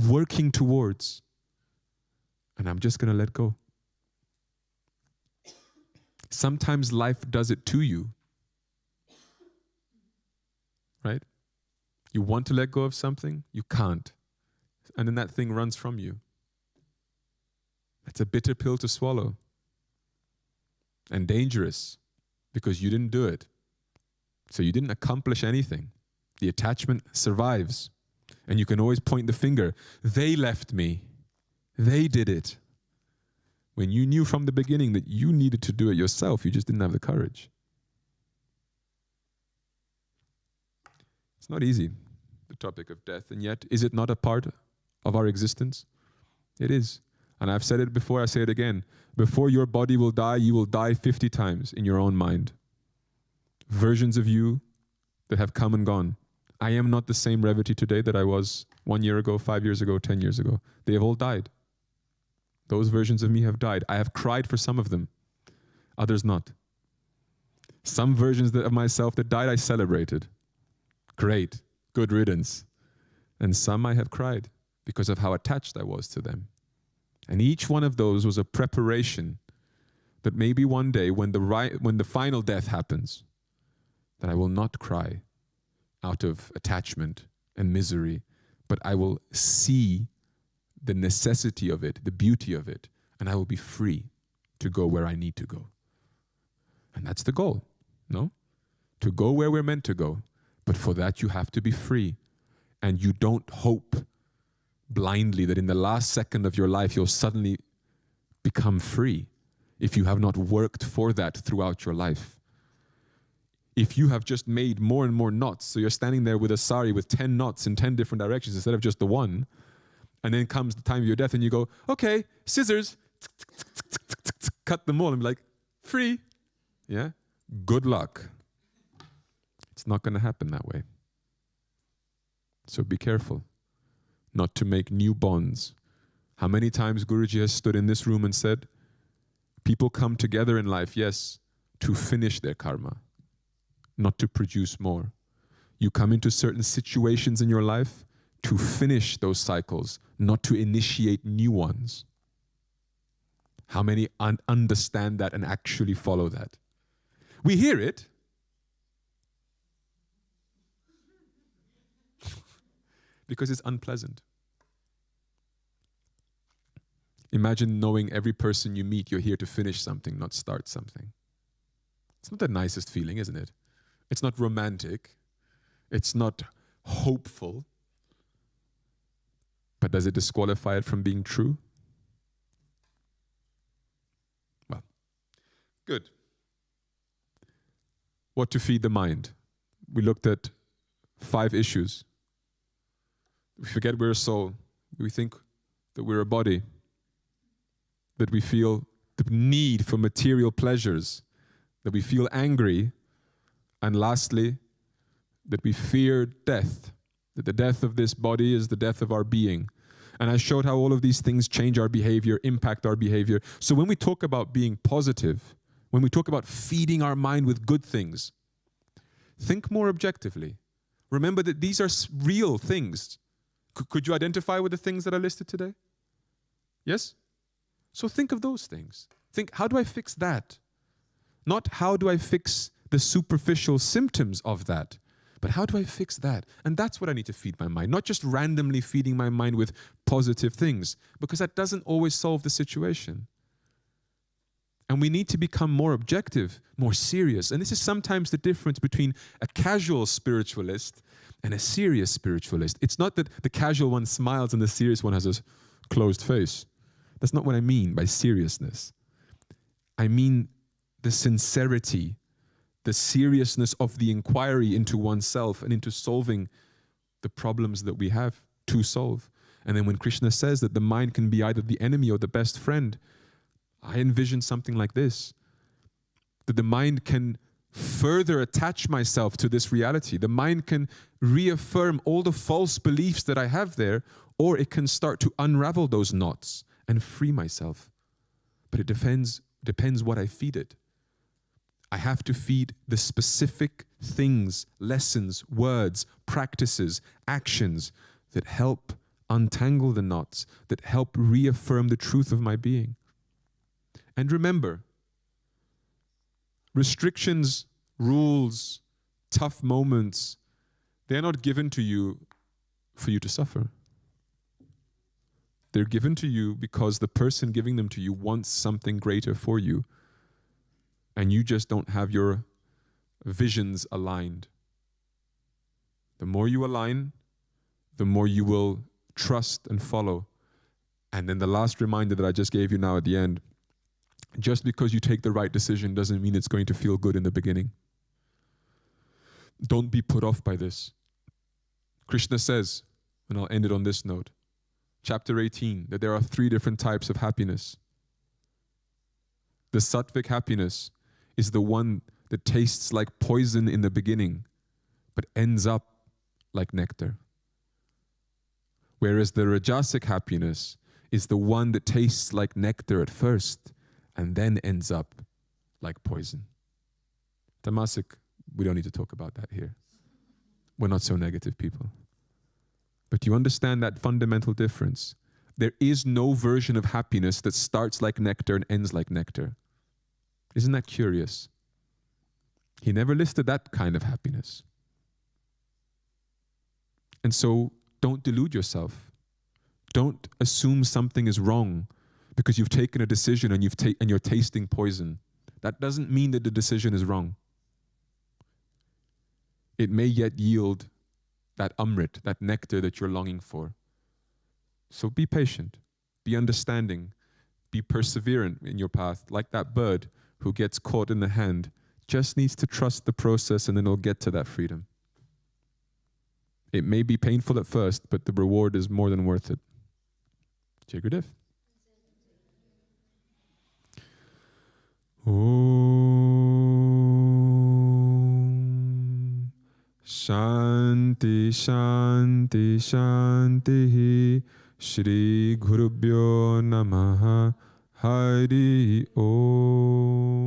working towards, and I'm just going to let go. Sometimes life does it to you, right? You want to let go of something, you can't. And then that thing runs from you. It's a bitter pill to swallow. And dangerous, because you didn't do it. So you didn't accomplish anything. The attachment survives. And you can always point the finger. They left me. They did it. When you knew from the beginning that you needed to do it yourself, you just didn't have the courage. It's not easy, the topic of death. And yet, is it not a part of our existence? It is. And I've said it before, I say it again. Before your body will die, you will die 50 times in your own mind. Versions of you that have come and gone. I am not the same Revati today that I was 1 year ago, 5 years ago, 10 years ago. They have all died. Those versions of me have died. I have cried for some of them, others not. Some versions of myself that died, I celebrated. Great, good riddance. And some I have cried because of how attached I was to them. And each one of those was a preparation that maybe one day when the final death happens, that I will not cry out of attachment and misery, but I will see the necessity of it, the beauty of it, and I will be free to go where I need to go. And that's the goal, no? To go where we're meant to go. But for that you have to be free. And you don't hope blindly that in the last second of your life you'll suddenly become free if you have not worked for that throughout your life. If you have just made more and more knots, so you're standing there with a sari with 10 knots in 10 different directions instead of just the one, and then comes the time of your death and you go, okay, scissors, cut them all and be like, free. Yeah? Good luck. It's not going to happen that way. So be careful not to make new bonds. How many times Guruji has stood in this room and said, people come together in life, yes, to finish their karma, not to produce more. You come into certain situations in your life to finish those cycles, not to initiate new ones. How many understand that and actually follow that? We hear it. Because it's unpleasant. Imagine knowing every person you meet, you're here to finish something, not start something. It's not the nicest feeling, isn't it? It's not romantic. It's not hopeful. But does it disqualify it from being true? Well, good. What to feed the mind? We looked at 5 issues. We forget we're a soul. We think that we're a body. That we feel the need for material pleasures. That we feel angry. And lastly, that we fear death. That the death of this body is the death of our being. And I showed how all of these things change our behavior, impact our behavior. So when we talk about being positive, when we talk about feeding our mind with good things, think more objectively. Remember that these are real things. Could you identify with the things that are listed today? Yes? So think of those things. Think, how do I fix that? Not how do I fix the superficial symptoms of that, but how do I fix that? And that's what I need to feed my mind. Not just randomly feeding my mind with positive things, because that doesn't always solve the situation. And we need to become more objective, more serious. And this is sometimes the difference between a casual spiritualist and a serious spiritualist. It's not that the casual one smiles and the serious one has a closed face. That's not what I mean by seriousness. I mean the sincerity, the seriousness of the inquiry into oneself and into solving the problems that we have to solve. And then when Krishna says that the mind can be either the enemy or the best friend, I envision something like this, that the mind can further attach myself to this reality. The mind can reaffirm all the false beliefs that I have there, or it can start to unravel those knots and free myself. But it depends what I feed it. I have to feed the specific things, lessons, words, practices, actions that help untangle the knots, that help reaffirm the truth of my being. And remember, restrictions, rules, tough moments, they're not given to you for you to suffer. They're given to you because the person giving them to you wants something greater for you. And you just don't have your visions aligned. The more you align, the more you will trust and follow. And then the last reminder that I just gave you now at the end, just because you take the right decision doesn't mean it's going to feel good in the beginning. Don't be put off by this. Krishna says, and I'll end it on this note, chapter 18, that there are 3 different types of happiness. The sattvic happiness is the one that tastes like poison in the beginning, but ends up like nectar. Whereas the rajasic happiness is the one that tastes like nectar at first, and then ends up like poison. Tamasic, we don't need to talk about that here. We're not so negative people. But you understand that fundamental difference. There is no version of happiness that starts like nectar and ends like nectar. Isn't that curious? He never listed that kind of happiness. And so don't delude yourself. Don't assume something is wrong because you've taken a decision and you're tasting poison. That doesn't mean that the decision is wrong. It may yet yield that amrit, that nectar that you're longing for. So be patient, be understanding, be perseverant in your path, like that bird who gets caught in the hand, just needs to trust the process and then it'll get to that freedom. It may be painful at first, but the reward is more than worth it. Jagrudev. Om Shanti Shanti Shanti Shri Gurubhyo Namaha Hari Om.